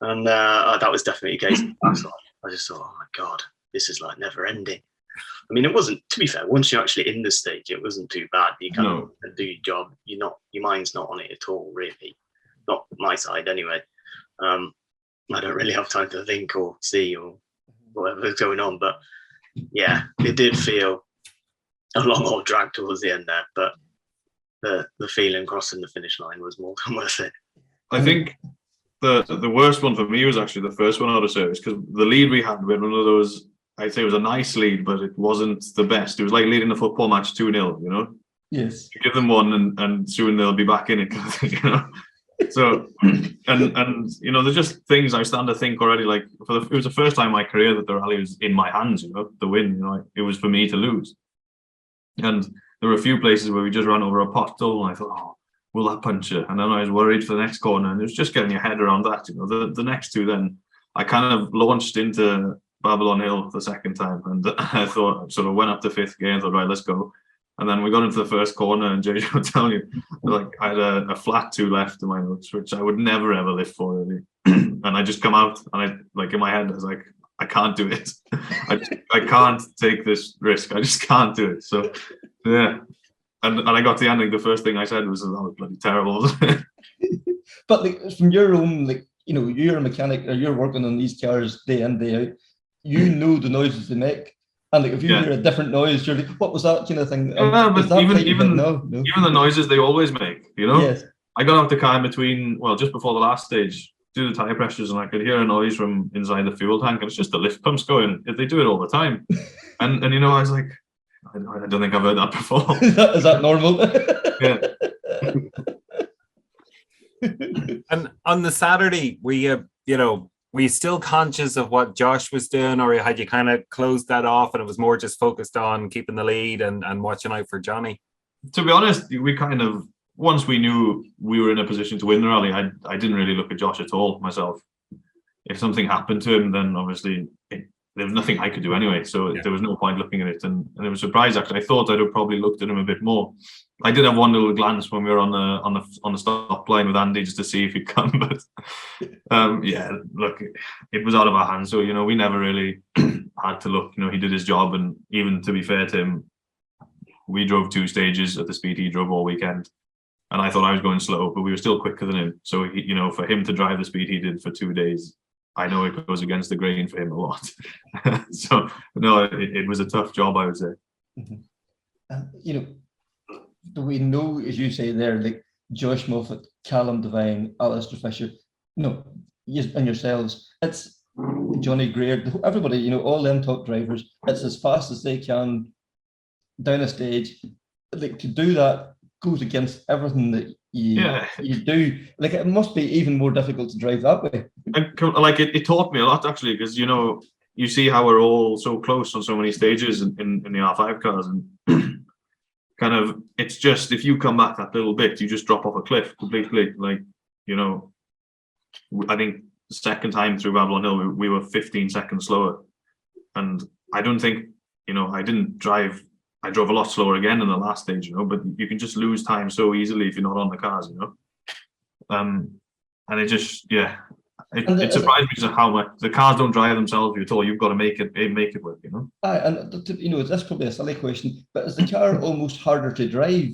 And that was definitely the case. I just thought, oh my God, this is like never ending. I mean, it wasn't, to be fair, once you're actually in the stage, it wasn't too bad. You kind of do your job. Your mind's not on it at all, really. Not my side, anyway. I don't really have time to think or see or whatever's going on. But yeah, it did feel a long old drag towards the end there. But the feeling crossing the finish line was more than worth it. I think the worst one for me was actually the first one out of service, because the lead we had, we had one of those, I'd say it was a nice lead, but it wasn't the best. It was like leading a football match 2-0, Yes. You give them one and soon they'll be back in it, kind of thing, So, and there's just things I stand to think already, like it was the first time in my career that the rally was in my hands, the win, it was for me to lose. And there were a few places where we just ran over a pothole, and I thought, oh, will that puncture? And then I was worried for the next corner, and it was just getting your head around that, The next two, then I kind of launched into Babylon Hill the second time, and I thought, sort of went up to 5th gear and thought, right, let's go. And then we got into the first corner, and JJ would tell you, like, I had a flat 2 left in my notes, which I would never ever lift for, really. And I just come out, and in my head, I was like, I can't do it. I can't take this risk. I just can't do it. So, yeah. And I got to the ending. The first thing I said was, "That was bloody terrible." But from your own, you're a mechanic, or you're working on these cars day in, day out. You know the noises they make, and if you hear a different noise, you're like, "What was that?" kind of thing. But even the noises they always make, Yes. I got off the car in between, just before the last stage, do the tire pressures, and I could hear a noise from inside the fuel tank, and it's just the lift pumps going. They do it all the time, and I was like, I don't think I've heard that before. Is that normal? Yeah. And on the Saturday, were you still conscious of what Josh was doing, or had you kind of closed that off and it was more just focused on keeping the lead and watching out for Jonny? To be honest, we kind of, once we knew we were in a position to win the rally, I didn't really look at Josh at all myself. If something happened to him, then obviously there was nothing I could do anyway, so there was no point looking at it. And I was surprised, actually. I thought I'd have probably looked at him a bit more. I did have one little glance when we were on the stop line with Andy, just to see if he'd come, but look, it was out of our hands. So we never really had to look. He did his job, and even to be fair to him, we drove 2 stages at the speed he drove all weekend, and I thought I was going slow, but we were still quicker than him. So for him to drive the speed he did for 2 days, I know it goes against the grain for him a lot. So no, it was a tough job, I would say. Mm-hmm. Do we know, as you say there, like Josh Moffat, Callum Devine, Alistair Fisher, and yourselves, it's Jonny Greer, everybody, all them top drivers, it's as fast as they can down a stage. Like, to do that goes against everything that you do. Like, it must be even more difficult to drive that way. Like, it taught me a lot, actually, because you see how we're all so close on so many stages in the R5 cars, and kind of, it's just, if you come back that little bit, you just drop off a cliff completely. Like, I think the second time through Babylon Hill, we were 15 seconds slower, and I don't think, I drove a lot slower again in the last stage, but you can just lose time so easily if you're not on the cars, and it just, it surprised me just how much the cars don't drive themselves at all. You've got to make it work, And that's probably a silly question, but is the car almost harder to drive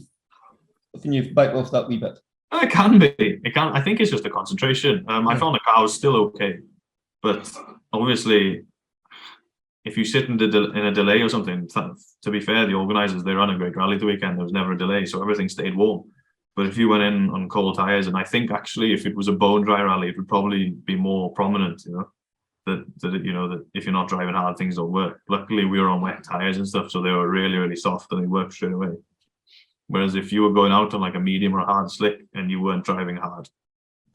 when you back off that wee bit? It can be. It can. I think it's just the concentration. I found the car was still okay, but obviously, if you sit in a delay or something, to be fair, the organisers, they ran a great rally the weekend. There was never a delay, so everything stayed warm. But if you went in on cold tyres, and I think actually if it was a bone dry rally, it would probably be more prominent, that if you're not driving hard, things don't work. Luckily, we were on wet tyres and stuff, so they were really, really soft and they worked straight away. Whereas if you were going out on like a medium or a hard slick and you weren't driving hard,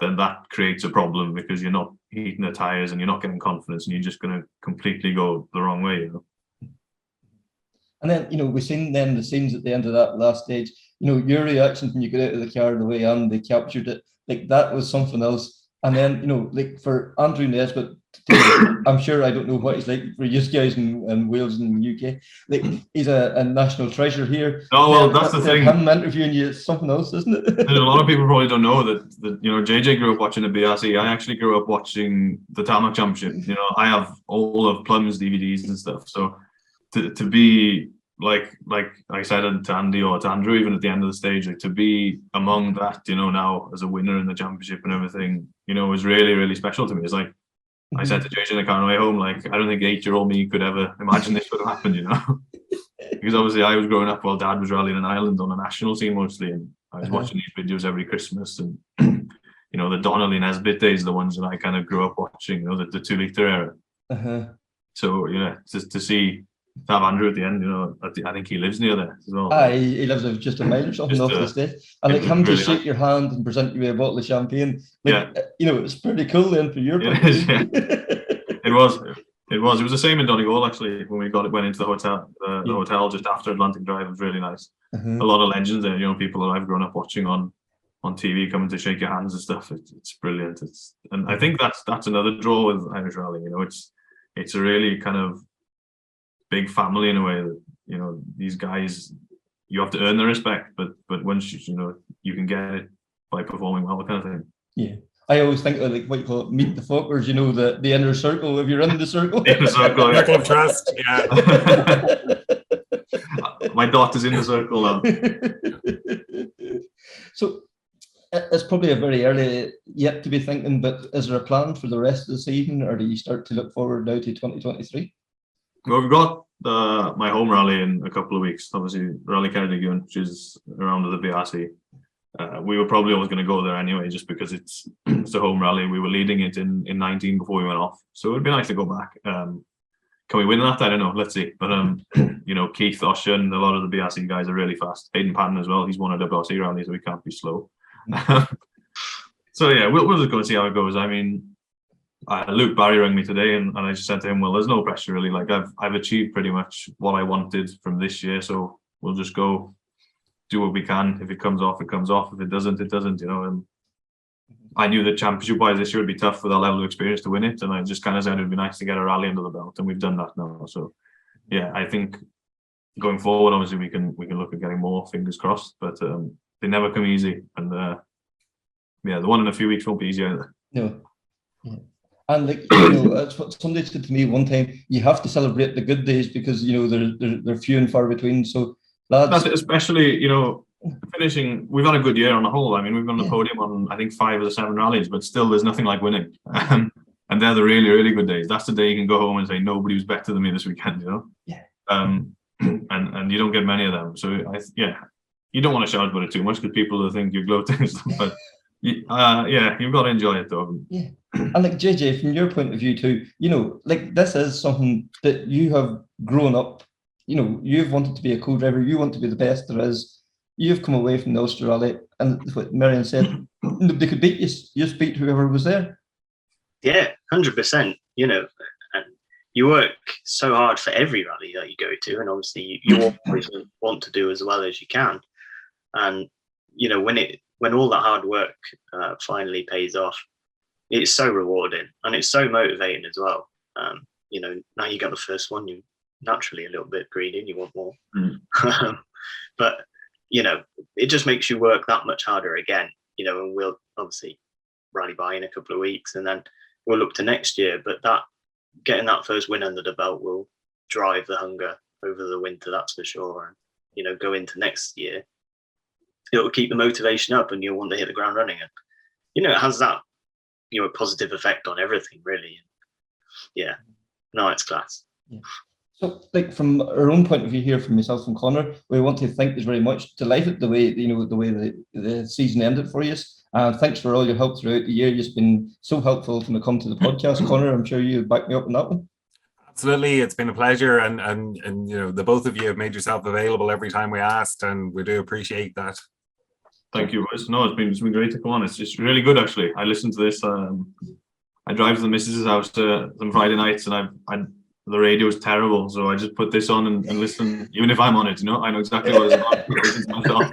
then that creates a problem because you're not heating the tires and you're not getting confidence and you're just going to completely go the wrong way, you know. And then, we've seen then the scenes at the end of that last stage, your reaction when you got out of the car, the way they captured it, like that was something else. And then, like for Andrew Nesbitt, I'm sure I don't know what he's like for you guys in Wales and the UK. Like he's a national treasure here. Oh, well, that's the thing. Him interviewing you is something else, isn't it? And a lot of people probably don't know that JJ grew up watching the BRC. I actually grew up watching the Tarmac Championship. I have all of Plum's DVDs and stuff. So to be like I said to Andy or to Andrew, even at the end of the stage, like to be among that, now as a winner in the championship and everything, was really, really special to me. It's like I said to JJ in the car on the way home, like I don't think 8-year-old me could ever imagine this would have happened, because obviously I was growing up while Dad was rallying in Ireland on a national scene mostly, and I was watching these videos every Christmas, and the Donnelly Nesbitt days are the ones that I kind of grew up watching, the 2 litre era. So to see. To have Andrew at the end, I think he lives near there as well. He lives just a mile or something off the state. And like him to shake your hand and present you with a bottle of champagne, it's pretty cool then for your point. It was the same in Donegal actually when we went into the hotel. The hotel just after Atlantic Drive was really nice. A lot of legends there, people that I've grown up watching on TV coming to shake your hands and stuff. It's brilliant. And I think that's another draw with Irish Rally. It's a really kind of big family in a way that these guys, you have to earn their respect, but once you can get it by performing well, kind of thing. Yeah, I always think of like what you call it, meet the fuckers, the inner circle. If you're in the circle, in the circle, circle of trust. Yeah. My daughter's in the circle now. So it's probably a very early yet to be thinking, but is there a plan for the rest of the season, or do you start to look forward now to 2023? Well, we've got my home rally in a couple of weeks. Obviously, Rally Cardigan, which is around the BRC. We were probably always going to go there anyway, just because it's a home rally. We were leading it in 19 before we went off, so it'd be nice to go back. Can we win that? I don't know. Let's see. But Keith Oshin, a lot of the BRC guys are really fast. Hayden Patton as well. He's won a WRC rally, so we can't be slow. So yeah, we'll just go and see how it goes. I mean. Luke Barry rang me today and I just said to him, well, there's no pressure really. Like I've achieved pretty much what I wanted from this year, so we'll just go do what we can. If it comes off, it comes off. If it doesn't, it doesn't. And I knew that championship-wise this year would be tough with our level of experience to win it, and I just kind of said it'd be nice to get a rally under the belt, and we've done that now. So yeah, I think going forward, obviously we can look at getting more. Fingers crossed, but they never come easy, and the one in a few weeks won't be easy either. No. Yeah. And that's what somebody said to me one time. You have to celebrate the good days because they're few and far between. So lads, that's it, especially finishing. We've had a good year on the whole. I mean, we've been on the podium on I think 5 of the 7 rallies, but still, there's nothing like winning. And they're the really, really good days. That's the day you can go home and say nobody was better than me this weekend. Yeah. And you don't get many of them. So you don't want to shout about it too much because people will think you're gloating and stuff. But you've got to enjoy it though. Yeah. And like JJ, from your point of view too, like this is something that you have grown up, you've wanted to be a co-driver, you want to be the best there is. You've come away from the Ulster Rally, and what Meirion said, nobody could beat you. You just beat whoever was there. Yeah, 100%. And you work so hard for every rally that you go to, and obviously you always want to do as well as you can. And when all that hard work finally pays off, it's so rewarding and it's so motivating as well. Now you got the first one, you're naturally a little bit greedy and you want more. But it just makes you work that much harder again. And we'll obviously rally by in a couple of weeks, and then we'll look to next year. But getting that first win under the belt will drive the hunger over the winter, that's for sure. And go into next year, it'll keep the motivation up, and you'll want to hit the ground running. And it has that positive effect on everything, really. Yeah, no, it's class. Yeah. So, like from our own point of view here, from myself and Connor, we want to thank you very much. Delighted the way the season ended for you. Thanks for all your help throughout the year. You've been so helpful when it comes to the podcast, Connor. I'm sure you back me up on that one. Absolutely, it's been a pleasure, and you know, the both of you have made yourself available every time we asked, and we do appreciate that. Thank you, boys. No, it's been great to come on. It's just really good, actually. I listen to this. I drive to the missus' house on Friday nights, and the radio is terrible, so I just put this on and listen, even if I'm on it. You know, I know exactly what it's on. Listen to myself.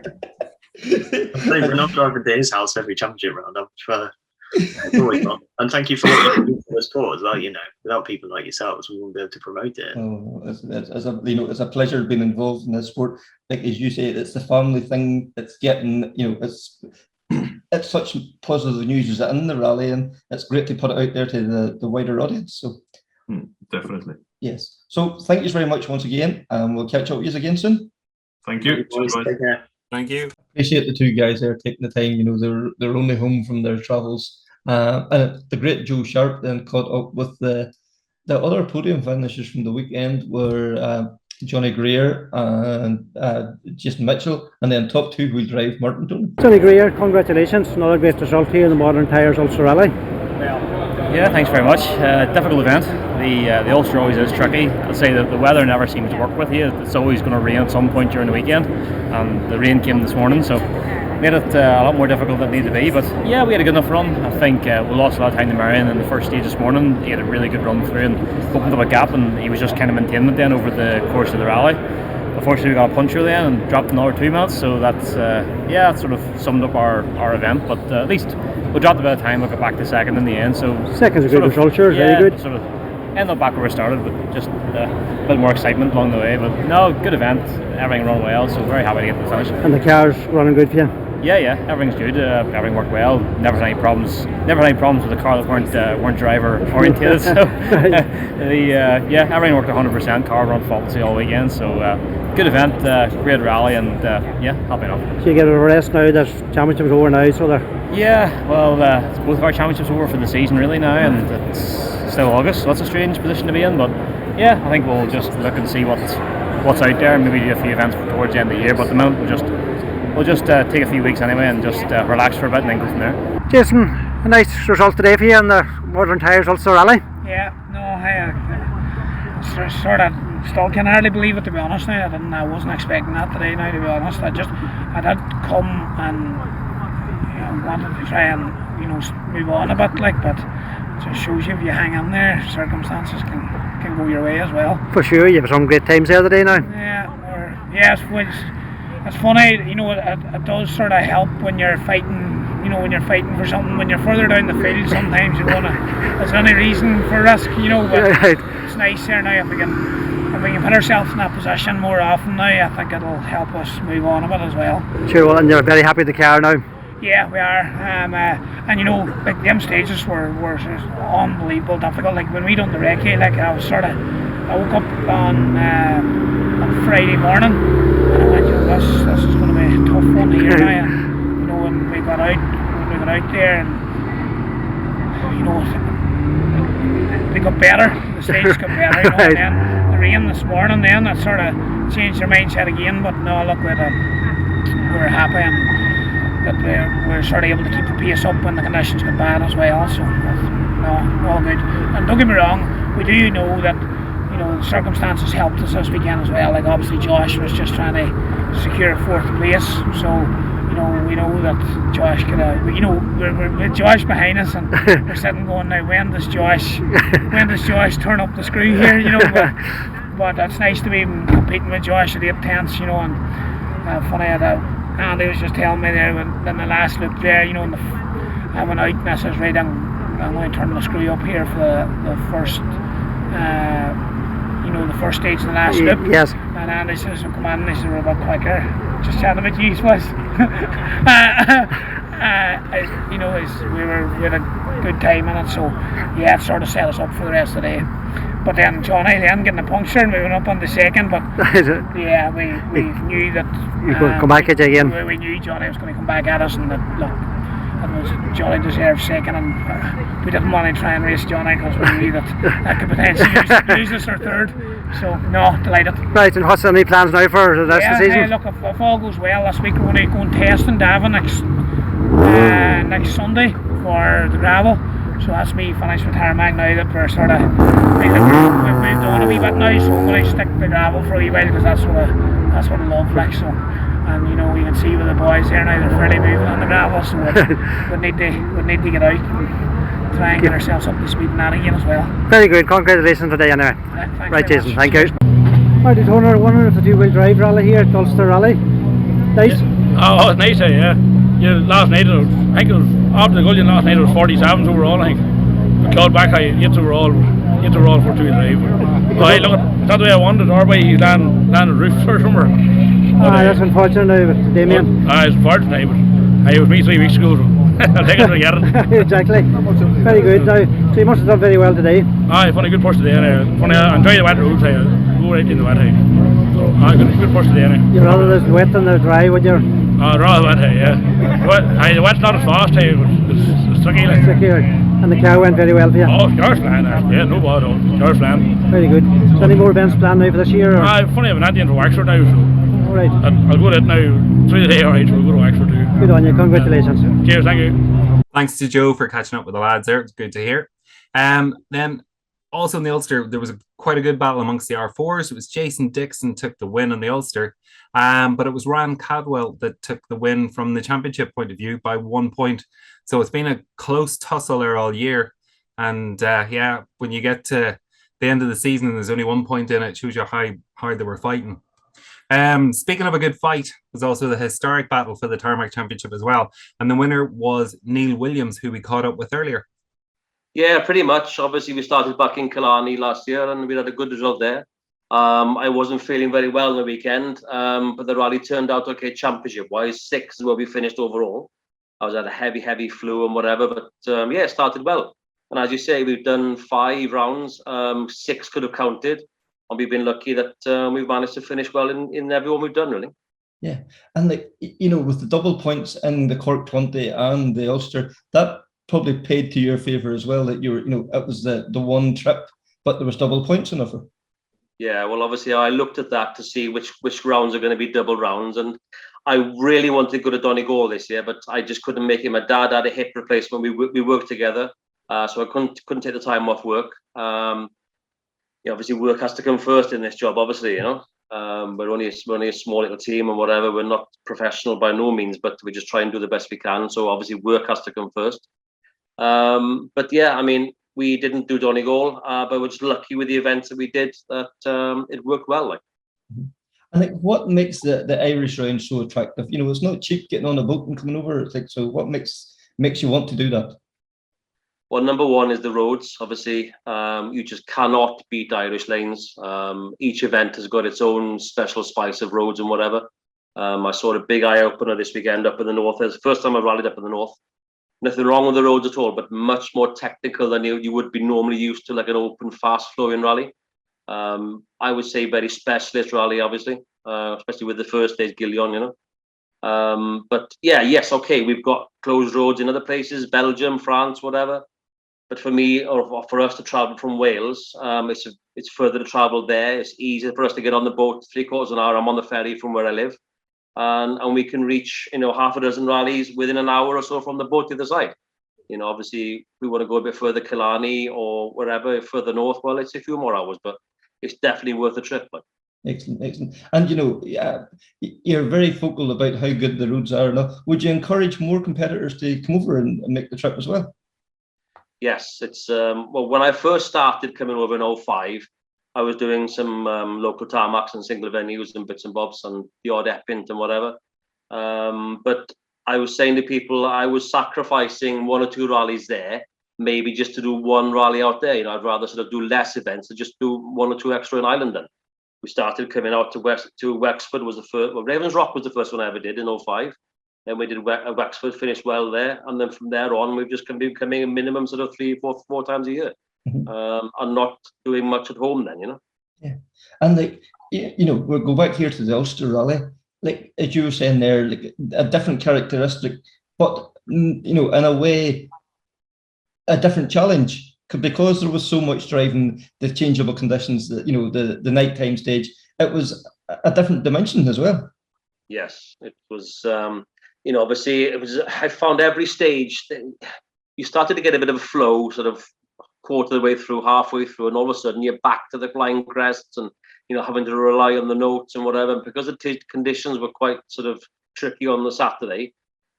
We're not driving to his house every championship round. I'm sure. Always not. And thank you for what you do for the sport as well. You know, without people like yourselves, we wouldn't be able to promote it. Oh, it's a pleasure being involved in this sport. Like as you say, it's the family thing. It's getting, it's such positive news as in the rally, and it's great to put it out there to the wider audience. So definitely. Yes. So thank you very much once again, and we'll catch up with you again soon. Thank you. Take care. Thank you. Appreciate the two guys there taking the time. They're only home from their travels. And the great Joe Sharp then caught up with the other podium finishers from the weekend were Jonny Greer and Jason Mitchell, and then top two-wheel drive Martin Toner. Jonny Greer, congratulations! Another great result here in the Modern Tyres Ulster Rally. Yeah, thanks very much. Difficult event. The Ulster always is tricky. I'd say that the weather never seems to work with you. It's always going to rain at some point during the weekend, and the rain came this morning, so made it a lot more difficult than it needed to be. But yeah, we had a good enough run. I think we lost a lot of time to Meirion in the first stage this morning. He had a really good run through and opened up a gap, and he was just kind of maintaining it then over the course of the rally. Unfortunately, we got a puncher then and dropped another 2 minutes, so that's that sort of summed up our event. But at least we dropped a bit of time. We got back to second in the end. So second's a good result, sure. Yeah, very good. Sort of ended up back where we started, but just a bit more excitement along the way. But no, good event. Everything ran well, so very happy to get to the finish. And the car's running good for you? Yeah, everything's good. Everything worked well. Never had any problems. Never had any problems with the car that weren't driver oriented. So everything worked 100%. Car run faultlessly all weekend. So good event, great rally, and happy enough. So you get a rest now. There's championships over now, so there. Yeah, well, both of our championships over for the season really now, and it's still August, so that's a strange position to be in. But yeah, I think we'll just look and see what's out there. Maybe do a few events towards the end of the year. But at the moment, we'll just take a few weeks anyway and just relax for a bit and then go from there. Jason, a nice result today for you in the Modern Tyres Ulster Rally. Yeah, no, I sort of still can hardly believe it, to be honest. Now I wasn't expecting that today. Now, to be honest, I did come and wanted to try and move on a bit, but it just shows you if you hang in there, circumstances can go your way as well. For sure, you have some great times there today now. It's funny, it does sort of help when you're fighting, for something. When you're further down the field, sometimes there's any reason for risk, but it's nice there now if we can put ourselves in that position more often now. I think it'll help us move on a bit as well. Sure, well, and you're very happy with the car now? Yeah, we are, and like them stages were unbelievable difficult. Like when we done the recce, I woke up on Friday morning and I went, this is going to be a tough one here now. And when we got out there, and they got better. The stages got better, and then the rain this morning, then that sort of changed their mindset again. But no, look, we're happy and that we're sort of able to keep the pace up when the conditions get bad as well. So no, all good. And don't get me wrong, we do know that the circumstances helped us this weekend as well. Like obviously Josh was just trying to secure fourth place, so we know that Josh could have. We're with Josh behind us, and we're sitting going, now when does Josh turn up the screw here? But it's nice to be competing with Josh at 8/10, and funny that. Andy was just telling me there in the last loop there, I went out and I says, right, I'm going to turn the screw up here for the first, the first stage of the last loop. Yes. And Andy says, come on, and he says, we're a bit quicker. Just chatting about you, boys. We had a good time in it, so yeah, it sort of set us up for the rest of the day. But then Jonny getting a puncture and we went up on the second, but yeah, we knew that you could come back at you again. We knew Jonny was going to come back at us, and that Jonny deserved second, and we didn't want to try and race Jonny because we knew that could potentially lose us or third. So no, delighted. Right, and what's any plans now for the rest of the season? Look, if all goes well this week, we're going to go and test in Davin next Sunday for the gravel. So that's me finished with Tarmac now that we're sort of, we've moved on a wee bit now, so I'm going to stick to gravel for a wee while because that's what I love, like, so. And you know, we can see with the boys here now, they're fairly moving on the gravel, so we need to get out and try and get ourselves up to speed in that again as well. Very good. Congratulations today anyway. Right, Jason, thank you. Marty Toner, winner of the two-wheel drive rally here at Ulster Rally. Nice? Oh, it's nice, yeah. Last night, I think it was after the Gullion last night, it was 47s overall, I think. We clawed back, yet to roll for two-wheel drive. But hey, look, it's not the way I wanted, or way he landed roof or somewhere. That's unfortunate now with Damien. It's unfortunate, but it was me 3 weeks ago, so I'll take it to get it. Exactly. Very good. Now, so you must have done very well today. I found a good push today. I enjoy the wet roads. I go right in the wet. So good push today. You'd rather the wet than the dry, would you? Rather wet, yeah. The wet's not as fast, but it's tricky. It's tricky, and the car went very well for you. Oh, car's flying, yeah, no bother at all. Car's flying. Very good. Is there any more events planned now for this year? Funny, I'm not in for Wexford now, so. All right. I'll go to it now through the day, alright, so we'll go to Wexford too. Good on you, congratulations. Cheers, thank you. Thanks to Joe for catching up with the lads there. It's good to hear. Then also in the Ulster, there was quite a good battle amongst the R4s. It was Jason Dixon took the win on the Ulster, but it was Ryan Cadwell that took the win from the championship point of view by 1 point. So it's been a close tussle there all year. And yeah, when you get to the end of the season and there's only 1 point in it, shows you how hard they were fighting. Speaking of a good fight, was also the historic battle for the Tarmac Championship as well. And the winner was Neil Williams, who we caught up with earlier. Yeah, pretty much. Obviously, we started back in Killarney last year and we had a good result there. I wasn't feeling very well on the weekend, but the rally turned out okay championship-wise. 6 is where we finished overall. I was at a heavy flu and whatever, but yeah, it started well. And as you say, we've done 5 rounds. 6 could have counted. And we've been lucky that we've managed to finish well in everyone we've done, really. Yeah, and like, you know, with the double points in the Cork 20 and the Ulster, that probably paid to your favour as well. That you were, you know, it was the one trip, but there was double points in it. Yeah, well, obviously, I looked at that to see which rounds are going to be double rounds, and I really wanted to go to Donegal this year, but I just couldn't make it. My dad had a hip replacement. We worked together, so I couldn't take the time off work. Yeah, obviously work has to come first in this job, obviously, you know. We're only a small little team and whatever. We're not professional by no means, but we just try and do the best we can. So obviously work has to come first. But yeah, I mean, we didn't do Donegal, but we're just lucky with the events that we did that it worked well. Like. And like, what makes the Irish range so attractive? You know, it's not cheap getting on a boat and coming over. It's like, so what makes you want to do that? Well, number one is the roads. Obviously, you just cannot beat Irish lanes. Each event has got its own special spice of roads and whatever. I saw a big eye opener this weekend up in the north. It's the first time I rallied up in the north. Nothing wrong with the roads at all, but much more technical than you would be normally used to, like an open, fast-flowing rally. I would say very specialist rally, obviously, especially with the first day's Gillion, you know. But yeah, yes, okay, we've got closed roads in other places, Belgium, France, whatever. But for me, or for us to travel from Wales, it's further to travel there. It's easier for us to get on the boat 3/4 an hour. I'm on the ferry from where I live, and we can reach, you know, 6 rallies within an hour or so from the boat to the side. You know, obviously, we want to go a bit further, Killarney or wherever further north. Well, it's a few more hours, but it's definitely worth a trip. But. Excellent. And you know, you're very vocal about how good the roads are. Now, would you encourage more competitors to come over and make the trip as well? Yes, it's well, when I first started coming over in 05, I was doing some local tarmacs and single venues and bits and bobs and the odd epint and whatever. But I was saying to people I was sacrificing 1 or 2 rallies there, maybe just to do 1 rally out there. You know, I'd rather sort of do less events and just do 1 or 2 extra in Ireland. Then we started coming out to Wexford was the first. Well, Ravens Rock was the first one I ever did in 05. Then we did Wexford, finished well there, and then from there on, we've just been coming a minimum sort of 3, 4 times a year, and not doing much at home. Then, you know. Yeah, and like, you know, we'll go back here to the Ulster Rally. Like as you were saying there, like a different characteristic, but you know, in a way, a different challenge because there was so much driving, the changeable conditions, that, you know, the nighttime stage. It was a different dimension as well. Yes, it was. You know, obviously, it was. I found every stage. you started to get a bit of a flow, sort of quarter of the way through, halfway through, and all of a sudden you're back to the flying crests and, you know, having to rely on the notes and whatever. And because the conditions were quite sort of tricky on the Saturday,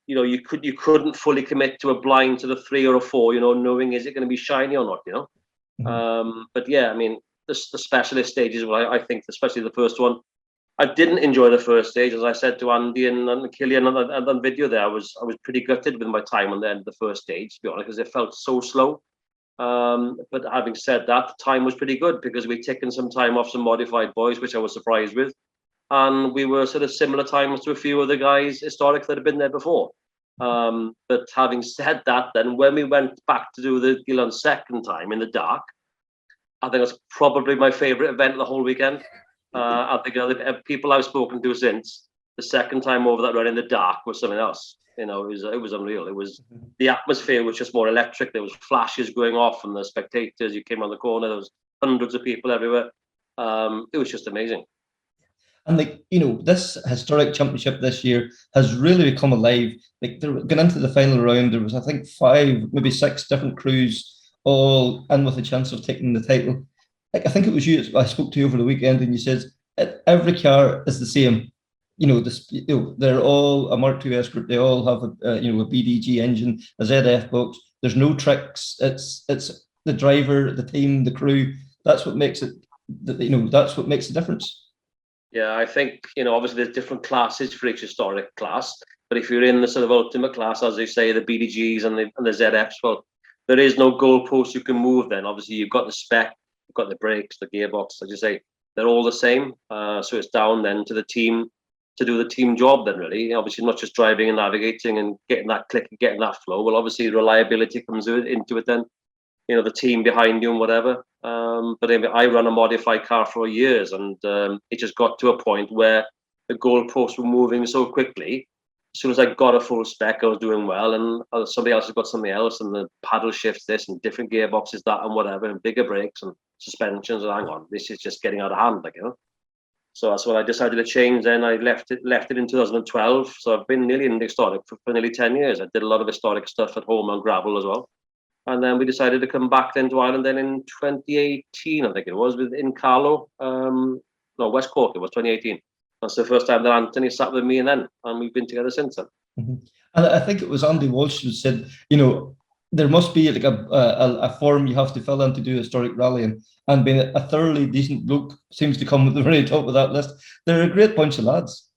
you know, you couldn't fully commit to a blind to the 3 or a 4, you know, knowing is it going to be shiny or not, you know. But yeah, I mean, the specialist stages, well, I think especially the first one, I didn't enjoy the first stage. As I said to Andy and Killian on video there, I was pretty gutted with my time on the end of the first stage, to be honest, because it felt so slow. But having said that, the time was pretty good because we'd taken some time off some modified boys, which I was surprised with. And we were sort of similar times to a few of the guys historic that had been there before. But having said that, then when we went back to do the Gillan second time in the dark, I think that's probably my favourite event of the whole weekend. I think the people I've spoken to since, the second time over that run in the dark was something else. You know, it was unreal. It was, the atmosphere was just more electric. There was flashes going off, and the spectators. You came on the corner. There was hundreds of people everywhere. It was just amazing. And like, you know, this historic championship this year has really become alive. Like, going into the final round, there was, I think, 5, maybe 6 different crews all in with a chance of taking the title. Like, I think it was you I spoke to you over the weekend, and you said every car is the same. You know, they're all a Mark II S group. They all have a BDG engine, a ZF box. There's no tricks. It's the driver, the team, the crew. That's what makes it. That's what makes the difference. Yeah, I think, you know, obviously there's different classes for each historic class, but if you're in the sort of ultimate class, as they say, the BDGs and the ZFs, well, there is no goalpost you can move. Then obviously you've got the spec, you've got the brakes, the gearbox, as you say, they're all the same. So it's down then to the team to do the team job then, really. Obviously not just driving and navigating and getting that click and getting that flow. Well, obviously reliability comes into it then, you know, the team behind you and whatever. But anyway, I ran a modified car for years, and it just got to a point where the goalposts were moving so quickly. As soon as I got a full spec, I was doing well, and somebody else has got something else, and the paddle shifts this, and different gearboxes that, and whatever, and bigger brakes and suspensions. And hang on, this is just getting out of hand, like, you know. So that's when I decided to change. Then I left it in 2012. So I've been nearly in historic for nearly 10 years. I did a lot of historic stuff at home on gravel as well. And then we decided to come back then to Ireland then in 2018, I think it was, in Carlow. West Cork, it was 2018. That's the first time that Anthony sat with me, and we've been together since then. And I think it was Andy Walsh who said, you know, there must be like a form you have to fill in to do historic rallying, and being a thoroughly decent bloke seems to come at the very top of that list. They're a great bunch of lads.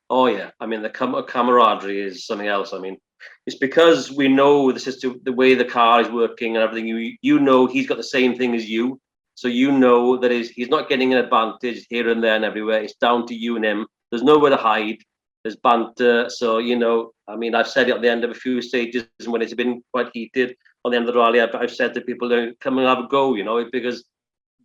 Oh yeah, I mean the camaraderie is something else. I mean, it's because we know the system, the way the car is working and everything. You know he's got the same thing as you, so you know that he's not getting an advantage here and there and everywhere. It's down to you and him. There's nowhere to hide. There's banter. So, you know, I mean, I've said it at the end of a few stages when it's been quite heated on the end of the rally. I've said to people, come and have a go, you know, because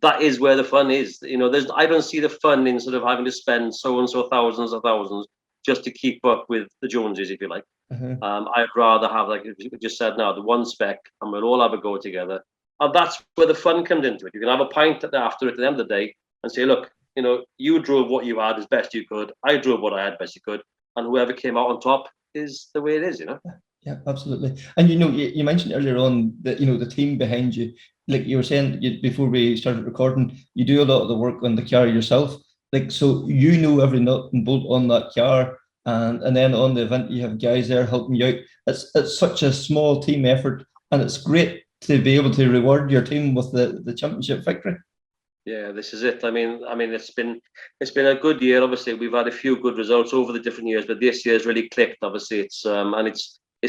that is where the fun is. You know, I don't see the fun in sort of having to spend so and so thousands of thousands just to keep up with the Joneses, if you like. I'd rather have, like you just said now, the one spec, and we'll all have a go together. And that's where the fun comes into it. You can have a pint after it at the end of the day and say, look, you know, you drove what you had as best you could. I drove what I had best you could. And whoever came out on top is the way it is, you know? Yeah, absolutely. And, you know, you mentioned earlier on that, you know, the team behind you, like you were saying before we started recording, you do a lot of the work on the car yourself. Like, so you know every nut and bolt on that car. And then on the event, you have guys there helping you out. It's such a small team effort, and it's great to be able to reward your team with the championship victory. Yeah, this is it. I mean, it's been a good year. Obviously, we've had a few good results over the different years, but this year's really clicked. Obviously, it's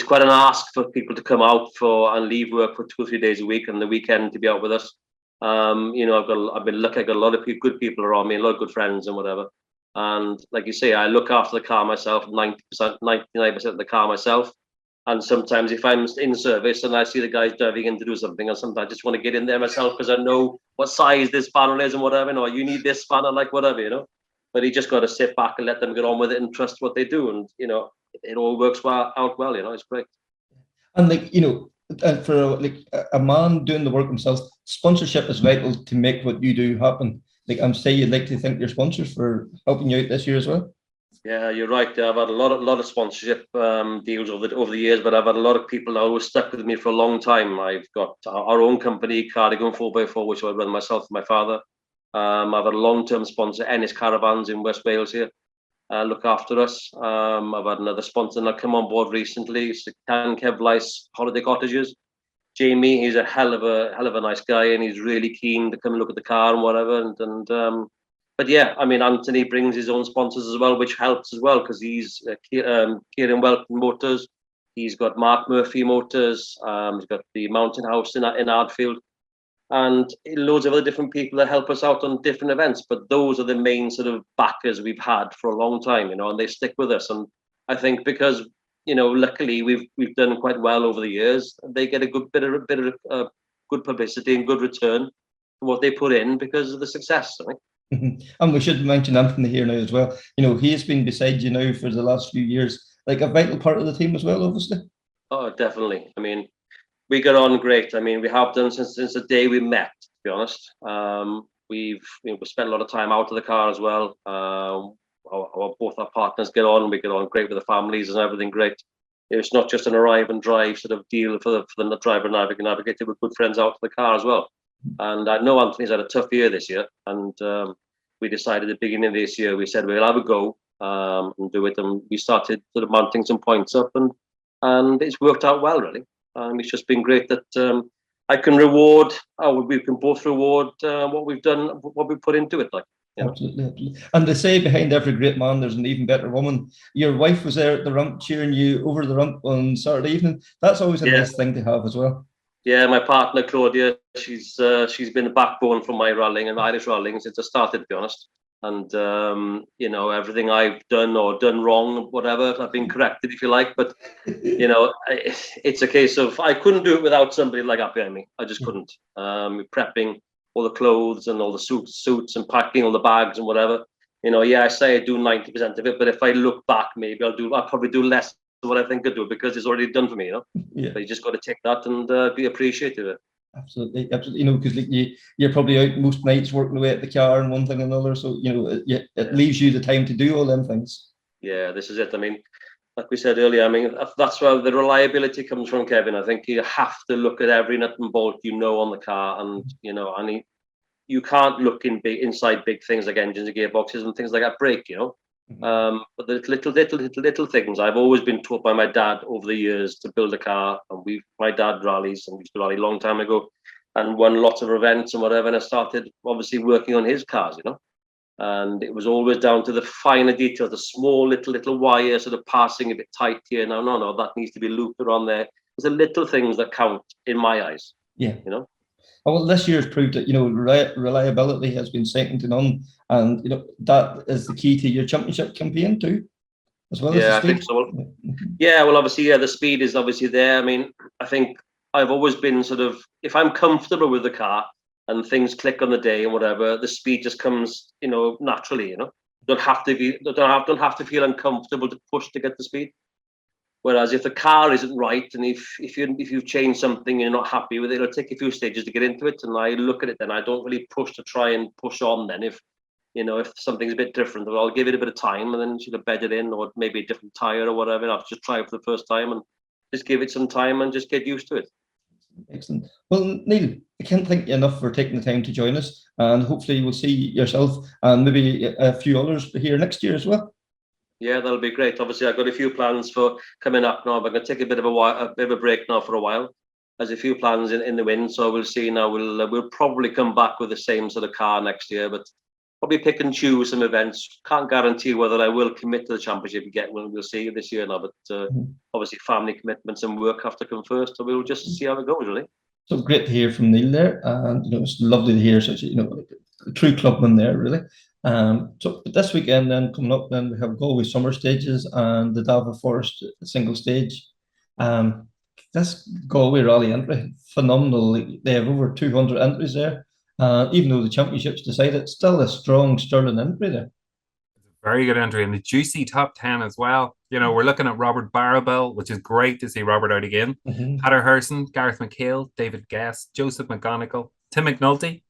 quite an ask for people to come out and leave work for 2 or 3 days a week and the weekend to be out with us. You know, I've been lucky. I got a lot of good people around me, a lot of good friends and whatever. And like you say, I look after the car myself, 99% of the car myself. And sometimes if I'm in service and I see the guys diving in to do something, and sometimes I just want to get in there myself because I know what size this spanner is and whatever, you know, you need this spanner, like whatever, you know. But you just got to sit back and let them get on with it and trust what they do. And, you know, it all works out well, you know, it's great. And like, you know, and for like a man doing the work himself, sponsorship is vital to make what you do happen. Like I'm saying, you'd like to thank your sponsors for helping you out this year as well. Yeah, you're right. I've had a lot of sponsorship deals over the years, but I've had a lot of people that always stuck with me for a long time. I've got our own company, Cardigan 4x4, which I run myself and my father. I've had a long-term sponsor, Ennis Caravans in West Wales here, look after us. I've had another sponsor that come on board recently, it's Kevlice Holiday Cottages. Jamie, he's a hell of a nice guy, and he's really keen to come and look at the car and whatever. But yeah, I mean, Anthony brings his own sponsors as well, which helps as well, because he's Kieran Welton Motors. He's got Mark Murphy Motors. He's got the Mountain House in Ardfield, and loads of other different people that help us out on different events. But those are the main sort of backers we've had for a long time, and they stick with us. And I think because luckily we've done quite well over the years, they get a good bit of good publicity and good return for what they put in because of the success, I think. And we should mention Anthony here now as well. He has been beside you now for the last few years, like a vital part of the team as well, obviously. Oh, definitely. I mean, we got on great. I mean, we have done since the day we met, to be honest. We spent a lot of time out of the car as well. Both our partners get on. We get on great with the families and everything great. It's not just an arrive and drive sort of deal for the driver and navigator. We're good friends out of the car as well. And I know Anthony's had a tough year this year, and we decided at the beginning of this year, we said we'll have a go and do it, and we started sort of mounting some points up, and it's worked out well, really. It's just been great that I can reward, we can both reward what we've done, what we put into it, like. Absolutely. And they say behind every great man there's an even better woman. Your wife was there at the rump cheering you over the rump on Saturday evening. That's always a nice thing to have as well. Yeah, my partner Claudia, she's been the backbone for my rallying and Irish rallying since I started, to be honest. And everything I've done or done wrong, whatever, I've been corrected, if you like. But it's a case of I couldn't do it without somebody like that behind me. I just couldn't. Prepping all the clothes and all the suits and packing all the bags and whatever. I say I do 90% of it, but if I look back, maybe I'll probably do less than what I think I do because it's already done for me. Yeah. But you just got to take that and be appreciative of it. Absolutely. Because you're probably out most nights working away at the car and one thing and another. So it leaves you the time to do all them things. Yeah, this is it. I mean, like we said earlier, I mean, that's where the reliability comes from, Kevin. I think you have to look at every nut and bolt on the car, and you can't look inside big things like engines and gearboxes and things like that break. But the little things I've always been taught by my dad over the years to build a car, and my dad rallies, and we used to rally a long time ago, and won lots of events and whatever. And I started obviously working on his cars, and it was always down to the finer details, the small little wire sort of passing a bit tight here. No, that needs to be looped around there. It's the little things that count in my eyes. Yeah. Well, this year's proved that reliability has been second to none, and that is the key to your championship campaign too, as well as the speed. I think so. Yeah, well, obviously, the speed is obviously there. I mean, I think I've always been sort of, if I'm comfortable with the car and things click on the day and whatever, the speed just comes, naturally. Don't have to feel uncomfortable to push to get the speed. Whereas if the car isn't right, and if you've changed something and you're not happy with it, it'll take a few stages to get into it. And I look at it, then I don't really push to try and push on. Then if something's a bit different, I'll give it a bit of time and then sort of bed it in, or maybe a different tire or whatever. I'll just try it for the first time and just give it some time and just get used to it. Excellent. Well, Neil, I can't thank you enough for taking the time to join us, and hopefully we'll see yourself and maybe a few others here next year as well. Yeah, that'll be great. Obviously, I've got a few plans for coming up now, but I'm going to take a bit of a break now for a while. There's a few plans in the wind, so we'll see now. We'll probably come back with the same sort of car next year, but probably pick and choose some events. Can't guarantee whether I will commit to the championship again. We'll see this year now, but obviously family commitments and work have to come first, so we'll just see how it goes, really. So great to hear from Neil there, and it's lovely to hear such a true clubman there, really. So this weekend then coming up, then we have Galway Summer Stages and the Dava Forest single stage. This Galway Rally entry, phenomenal. They have over 200 entries there. Even though the championship's decided, it's still a strong Stirling entry there. Very good entry, and a juicy top 10 as well. We're looking at Robert Barrowbell, which is great to see Robert out again. Peter Herson, Gareth McHale, David Guest, Joseph McGonigal, Tim McNulty,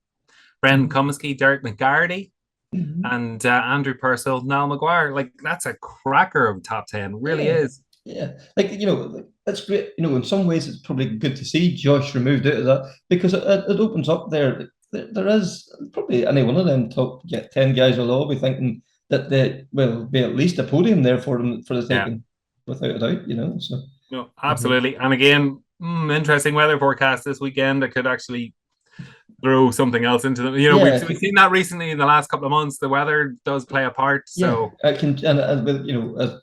Brendan Comiskey, Derek McGarty, and Andrew Purcell, Niall McGuire. Like, that's a cracker of top 10, really is. Yeah, like, that's great. In some ways, it's probably good to see Josh removed out of that, because it opens up there. There is probably any one of them top 10 guys will all be thinking that there will be at least a podium there for them for the taking, without a doubt. So no, absolutely. And again, interesting weather forecast this weekend that could actually throw something else into them. We've seen that recently in the last couple of months. The weather does play a part. So it can, and I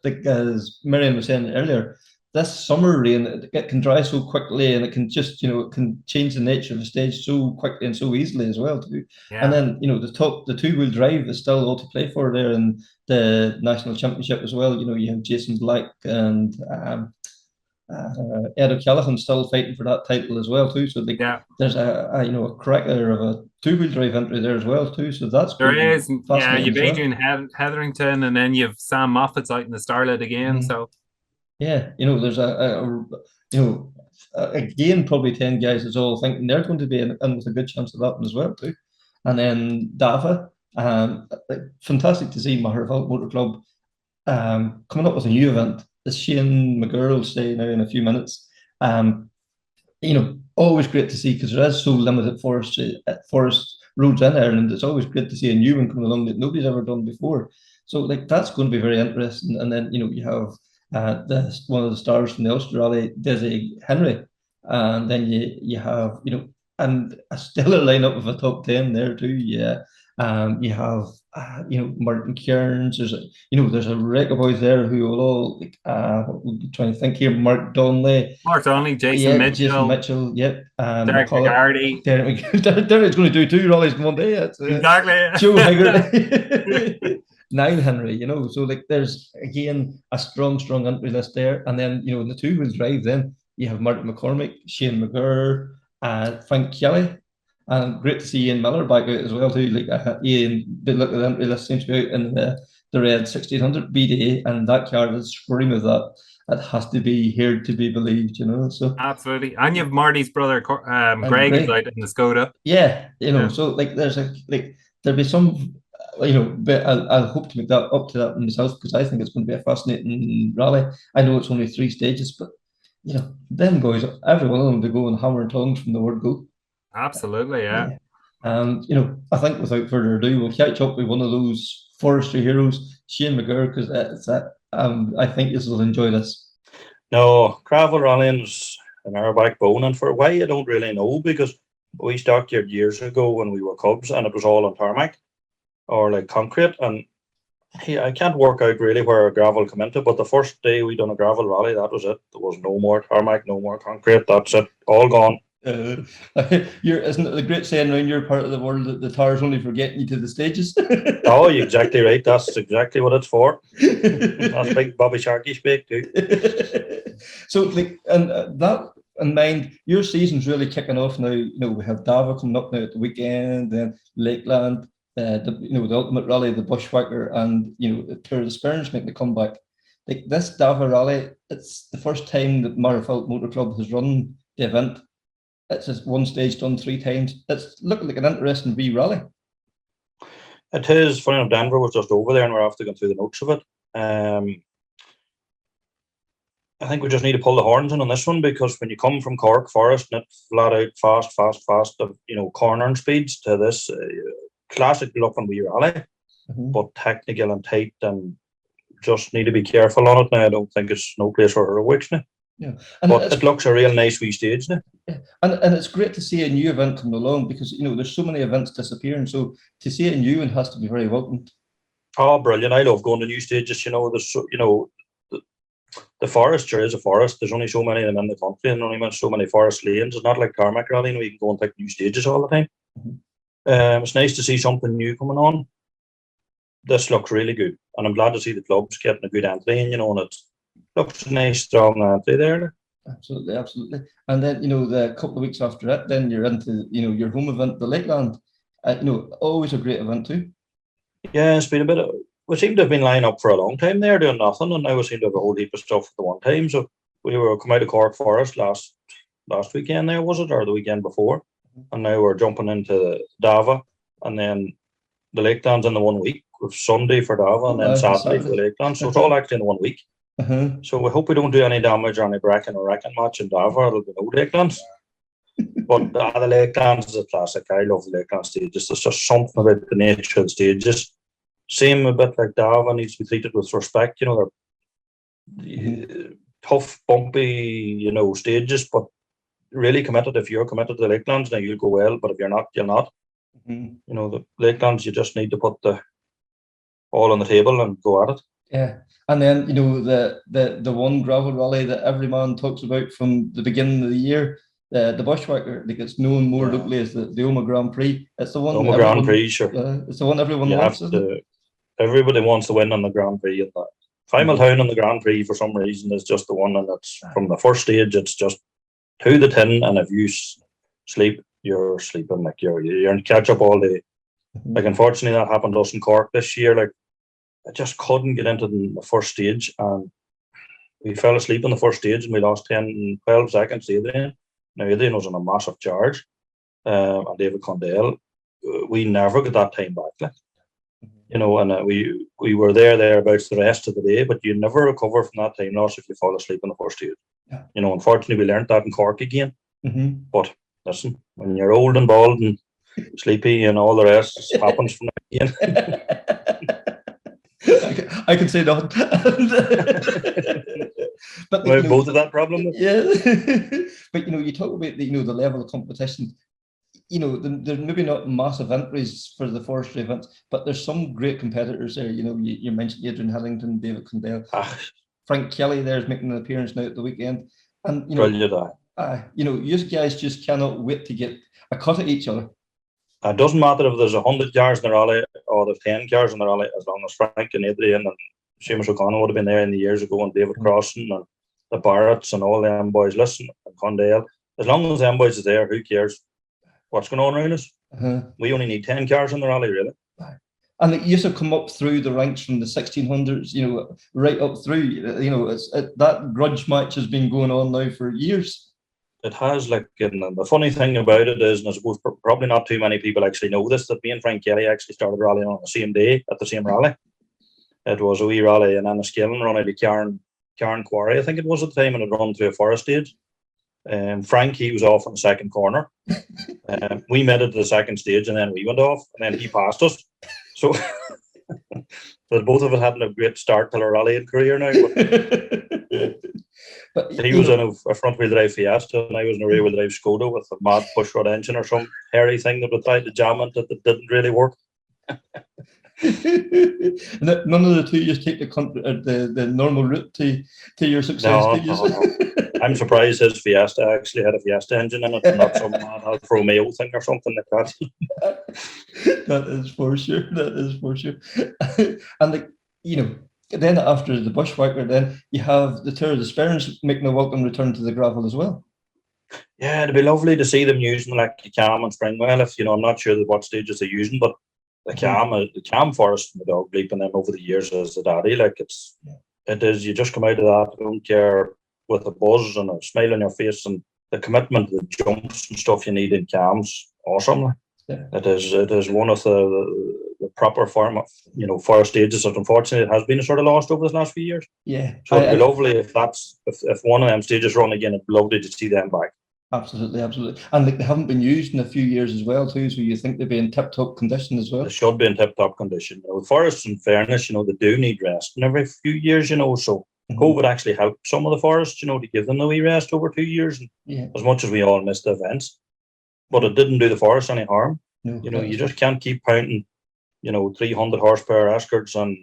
think, as Meirion was saying earlier, this summer rain, it can dry so quickly, and it can just it can change the nature of the stage so quickly and so easily as well too. And then the two-wheel drive is still all to play for there in the national championship as well. You have Jason Black and Ed O'Callaghan still fighting for that title as well too. So there's a cracker of a two-wheel drive entry there as well too. So that's there is. Yeah, you've well. Adrian Hetherington, and then you've Sam Moffat's out in the Starlet again. So there's again probably 10 guys is all thinking they're going to be in with a good chance of that one as well too. And then Dava, fantastic to see Maharavalk Motor Club coming up with a new event. As Shane McGirr will say now in a few minutes, always great to see, because there is so limited forest roads in Ireland. It's always great to see a new one coming along that nobody's ever done before. So that's going to be very interesting. And then you have one of the stars from the Ulster Rally, Desi Henry, and then you have and a stellar lineup of a top 10 there too. Yeah. You have Martin Kearns. There's a wreck of boys there who will all trying to think here. Mark Donnelly, Jason Mitchell, yep. Derek McGarty. Derek's going to do 2 rallies in one day. Exactly. Joe Haggerty. 9 Henry. So there's again a strong entry list there. And then in the two-wheel drive, then you have Martin McCormick, Shane McGirr, Frank Kelly. And great to see Ian Miller back out as well too. Ian did look at the entry list, seems to be out in the red 1600 BDA, and that car is scream of that. It has to be here to be believed, So absolutely. And you have Marty's brother, Greg, is out in the Skoda. Yeah, so there'll be some, but I'll hope to make that up to that myself, because I think it's going to be a fascinating rally. I know it's only 3 stages, but them boys, every one of them, to go and hammer and tongs from the word go. Absolutely, yeah. And I think without further ado, we'll catch up with one of those forestry heroes, Shane McGirr, because I think you will enjoy this. No, gravel rallying's in our backbone, and for why I don't really know, because we started years ago when we were cubs, and it was all on tarmac or like concrete, and I can't work out really where a gravel come into. But the first day we done a gravel rally, that was it. There was no more tarmac, no more concrete. That's it, all gone. Isn't it the great saying around your part of the world that the tires only for getting you to the stages? Oh, you're exactly right. That's exactly what it's for. That's big Bobby Sharkey speak too. So, that in mind, your season's really kicking off now. We have Dava coming up now at the weekend, then Lakeland, the Ultimate Rally, the Bushwhacker, and the Tour of the Spurns making a comeback. This Dava Rally, it's the first time that Maharavalk Motor Club has run the event. It's just one stage done 3 times. It's looking like an interesting wee rally. It is. Funny enough, Denver was just over there, and we're after going through the notes of it. I think we just need to pull the horns in on this one, because when you come from Cork Forest and it's flat out fast, cornering speeds to this classic looking wee rally, but technical and tight, and just need to be careful on it now. I don't think it's no place for heroics now. Yeah, but it looks a real nice wee stage now. Yeah. And it's great to see a new event coming along, because there's so many events disappearing. So to see a new one has to be very welcomed. Oh, brilliant! I love going to new stages. There's the forest sure is a forest. There's only so many of them in the country, and only so many forest lanes. It's not like Tarmac Rally. You can go and take new stages all the time. It's nice to see something new coming on. This looks really good, and I'm glad to see the clubs getting a good entry in. And it looks a nice, strong entry there. Absolutely. And then the couple of weeks after that, then you're into your home event, the Lakeland. Always a great event too. Yeah, it's been a bit of. We seem to have been lined up for a long time there doing nothing, and now we seem to have a whole heap of stuff at the one time. So we were come out of Cork Forest last weekend there, was it, or the weekend before? And now we're jumping into Dava, and then the Lakelands in the 1 week, with Sunday for Dava and then Saturday for the Lakelands. So it's all actually in the 1 week. So we hope we don't do any damage or any bracken or wrecking match in Dava. It'll be no Lakelands. But the Lakelands is a classic. I love the Lakeland stages. There's just something about the nature of the stages. Same a bit like Dava, needs to be treated with respect. You know, they're tough, bumpy, you know, stages, but really committed. If you're committed to the Lakelands, now you'll go well. But if you're not, you'll not. You know, the Lakelands, you just need to put the all on the table and go at it. Yeah. And then, you know, the one gravel rally that every man talks about from the beginning of the year, the Bushwhacker, that gets known more locally as the Oma Grand Prix. It's the one. Oma Grand Prix, sure. It's the one everyone wants. Everybody wants to win on the Grand Prix. And Town on the Grand Prix for some reason is just the one, and it's from the first stage. It's just to the tin, and if you sleep, you're sleeping. Like you're in catch up all day. Like unfortunately, that happened to us in Cork this year. Like I just couldn't get into the first stage, and we fell asleep in the first stage, and we lost 10, 12 seconds to Adrian. Now Adrian was on a massive charge, and David Condell. We never got that time back, like, you know, and we were thereabouts the rest of the day, but you never recover from that time loss if you fall asleep in the first stage. You know, unfortunately, we learned that in Cork again. But listen, when you're old and bald and sleepy and all the rest, it happens from that again. I can say nothing. But we have both of that problem. Yeah. But you know, you talk about the level of competition. You know, there's maybe not massive entries for the forestry events, but there's some great competitors there. You know, you mentioned Adrian Hillington, David Condell, Frank Kelly there's making an appearance now at the weekend, and you know, you know, you guys just cannot wait to get a cut at each other. It doesn't matter if there's 100 cars in the rally or there's 10 cars in the rally, as long as Frank and Adrian and Seamus O'Connell would have been there in the years ago, and David Crossan and the Barretts and all them boys. Listen, and Condell, as long as them boys are there, who cares what's going on around us? We only need 10 cars in the rally, really. And it used to come up through the ranks from the 1600s, you know, right up through. You know, that grudge match has been going on now for years. It has, like, and the funny thing about it is, and I suppose probably not too many people actually know this, that me and Frank Kelly actually started rallying on the same day at the same rally. It was a wee rally in Enniskillen, run out of Cairn Quarry, I think it was at the time, and it run through a forest stage. Frank, he was off in the second corner. We made it to the second stage, and then we went off, and then he passed us. So both of us had a great start to our rallying career now. But he was in a front-wheel drive Fiesta, and I was in a rear-wheel drive Skoda with a mad pushrod engine or some hairy thing that we tried to jam it that didn't really work. None of the two just take the normal route to your success. No. I'm surprised his Fiesta actually had a Fiesta engine in it, and not some mad Alfa Romeo thing or something like that. That is for sure. And you know, then after the Bushwhacker, then you have the Tour of the Sperrins making a welcome return to the gravel as well. Yeah, it'd be lovely to see them using like the Cam and Springwell. If you know, I'm not sure what stages they're using, but the Cam Forest and the dog bleeping them over the years as the daddy. Like it is. You just come out of that, don't care, with a buzz and a smile on your face, and the commitment, the jumps and stuff you need in Cam's awesome. It is one of the proper form of, you know, forest stages that unfortunately it has been sort of lost over the last few years. Yeah. So it'd be lovely if one of them stages run again. It'd be lovely to see them back. Absolutely. And they haven't been used in a few years as well too, so you think they'd be in tip-top condition as well? They should be in tip-top condition. You know, forests, in fairness, you know, they do need rest in every few years, you know, so COVID actually helped some of the forests, you know, to give them the wee rest over 2 years, and as much as we all missed the events. But it didn't do the forest any harm. No, you know, you just can't keep pounding, you know, 300 horsepower Escorts and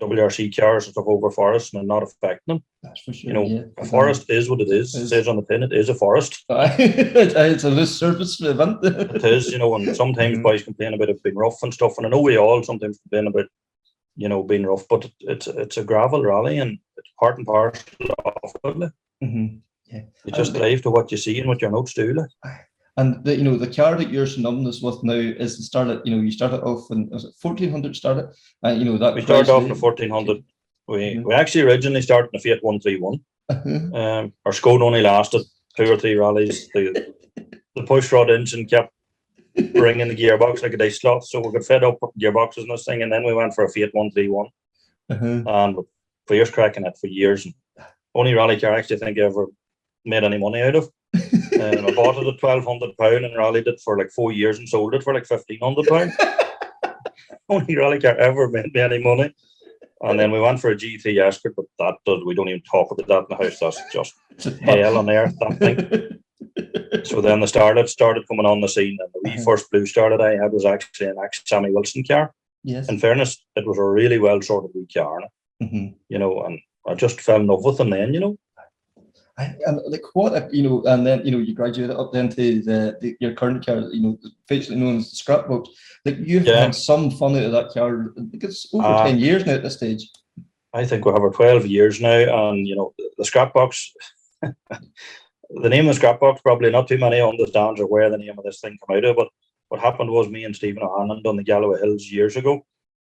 WRC cars and stuff over forests and not affecting them. That's for sure. You know, a forest is what it is. It says on the tin, it is a forest. It's a loose surface event. It is, you know, and sometimes boys complain about it being rough and stuff, and I know we all sometimes complain about, you know, being rough, but it's a gravel rally and it's part and parcel of it. You just drive to what you see and what your notes do. Like. And the car that you're synonymous with now is the start at, you started off in, was it 1400 started? That we started off in the 1400. We actually originally started in the Fiat 131. Our Skoda only lasted 2 or 3 rallies. The pushrod engine kept bringing the gearbox like a dice slot. So we got fed up with gearboxes in this thing, and then we went for a Fiat 131. And we were cracking it for years. And only rally car I actually think I ever made any money out of. And I bought it at £1,200 and rallied it for like 4 years and sold it for like £1,500. Only rally car ever made me any money. And then we went for a GT Escort, but we don't even talk about that in the house. That's just hell on earth, that thing. So then they started coming on the scene, and the wee first blue star that I had was actually an Sammy Wilson car. Yes. In fairness, it was a really well sorted wee car, you know, and I just fell in love with them then, you know. And like what, you know, and then, you know, you graduated up then to your current car, you know, basically known as the scrapbox. Like you've had some fun out of that car. I think it's over 10 years now at this stage. I think we have our 12 years now, and you know, the scrapbox. The name of the scrapbox, probably not too many understands or where the name of this thing came out of, but what happened was me and Stephen O'Hanlon done the Galloway Hills years ago,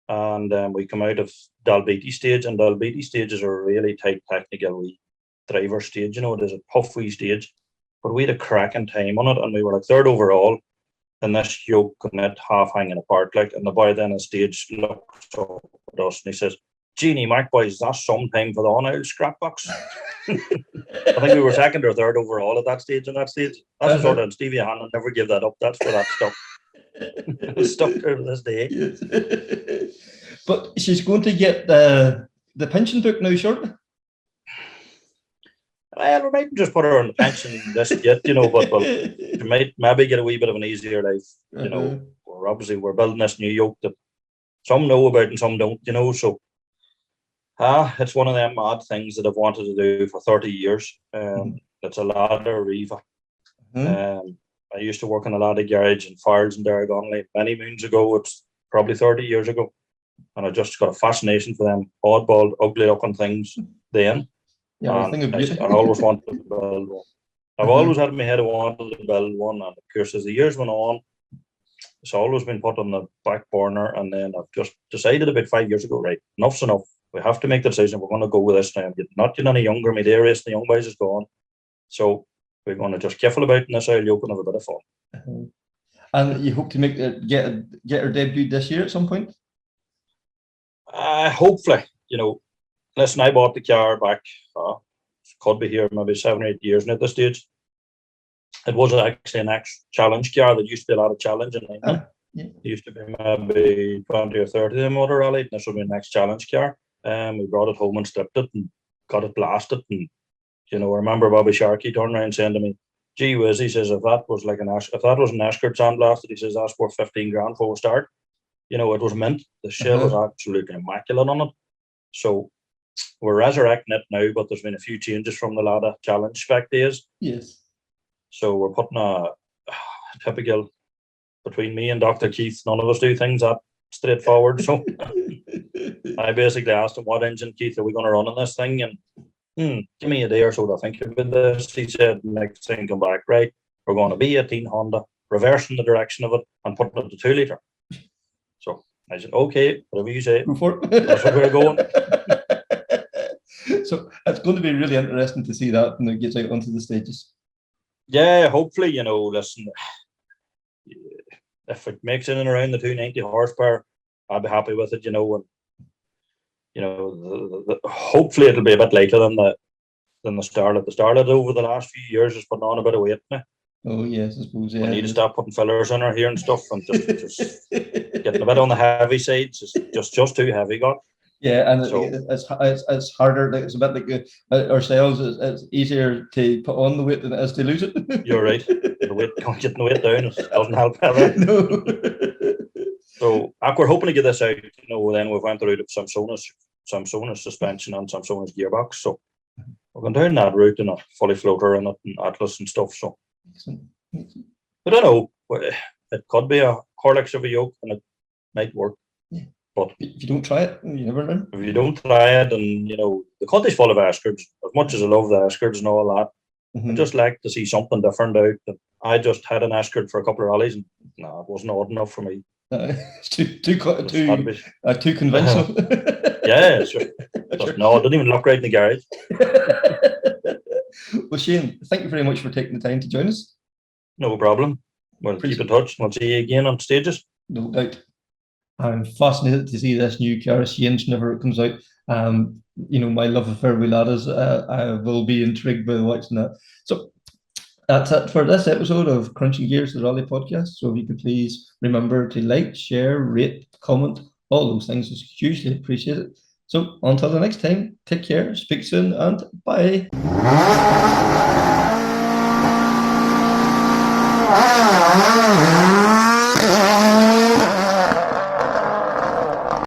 and we come out of Dalbeatty stage, and Dalbeatty stage is a really tight technical wee driver stage, you know, it is a tough wee stage, but we had a cracking time on it, and we were like third overall in this yoke and it half hanging apart, like, and the boy then on stage looks up at us and he says, "Jeannie, Mac boys, that's some time for the on-aisle scrapbox." I think we were second or third overall at that stage. That's the sort of Stevie Hannon never give that up. That's where that stuck. It's stuck to this day. Yes. But she's going to get the pension book now shortly. Well, we might just put her on the pension list yet, you know, but she might maybe get a wee bit of an easier life. You know, we're building this new yoke that some know about and some don't, you know, so it's one of them odd things that I've wanted to do for 30 years. It's a ladder Riva. I used to work in a ladder garage in Farls and Derrygonley many moons ago. It's probably 30 years ago. And I just got a fascination for them oddball, ugly looking things then. Yeah, I always wanted to build one. I've always had in my head I wanted to build one, and of course as the years went on, it's always been put on the back burner, and then I've just decided about 5 years ago, right, enough's enough. We have to make the decision. We're going to go with this now. I'm not getting any younger. My day race, the young boys is gone. So we're going to just kiffle about in this oil yoke and have a bit of fun. And you hope to make get her debut this year at some point? Hopefully, you know. Listen, I bought the car back, could be here maybe 7 or 8 years now at this stage. It was actually an challenge car that used to be a lot of challenge in England. There used to be maybe 20 or 30 of them motor rally, and this would be an challenge car. We brought it home and stripped it and got it blasted. And, you know, I remember Bobby Sharkey turned around saying to me, "Gee whiz," he says, if that was an Escort sandblasted, he says, that's worth 15 grand for a start. You know, it was mint. The shell was absolutely immaculate on it. So we're resurrecting it now, but there's been a few changes from the Lada challenge spec days. Yes. So we're putting a typical, between me and Dr. Keith, none of us do things that straightforward. So I basically asked him, "What engine, Keith, are we going to run on this thing?" And give me a day or so to think about this. He said, "Next thing come back, right, we're going to B18 Honda, reversing the direction of it and putting it to 2 litre. So I said, "Okay, whatever you say." Go for it. That's where we're going. So it's going to be really interesting to see that when it gets out onto the stages. Yeah, hopefully, you know, listen, if it makes in and around the 290 horsepower, I'll be happy with it, you know, and you know, hopefully it'll be a bit later than the Starlet. The Starlet over the last few years has put on a bit of weight now. Oh yes, I suppose. Yeah, we need to stop putting fillers in her here and stuff, and just getting a bit on the heavy side. It's just too heavy, got. Yeah, and so, it's harder. Like, it's a bit like ourselves. It's easier to put on the weight than it is to lose it. You're right. Getting the weight down doesn't help ever. No. So we're hoping to get this out. You know, then we've went the route of Samsona's suspension and Samsona's gearbox. So we're going down that route in a fully floater and Atlas and stuff. So I don't know. It could be a Horlicks of a yoke, and it might work. Yeah. But if you don't try it, you never know. If you don't try it, and you know, the country's full of Escorts. As much as I love the Escorts and all that, I just like to see something different out. I just had an Escort for a couple of rallies, and no, it wasn't odd enough for me. It's too conventional. Yeah, sure. No, it didn't even look right in the garage. Well, Shane, thank you very much for taking the time to join us. No problem. We'll keep in touch. We'll see you again on stages. No doubt. I'm fascinated to see this new car change whenever it comes out. My love affair with that is I will be intrigued by watching that. So that's it for this episode of Krunching Gears, the Rally Podcast. So if you could please remember to like, share, rate, comment, all those things is hugely appreciated. So until the next time, take care, speak soon, and bye.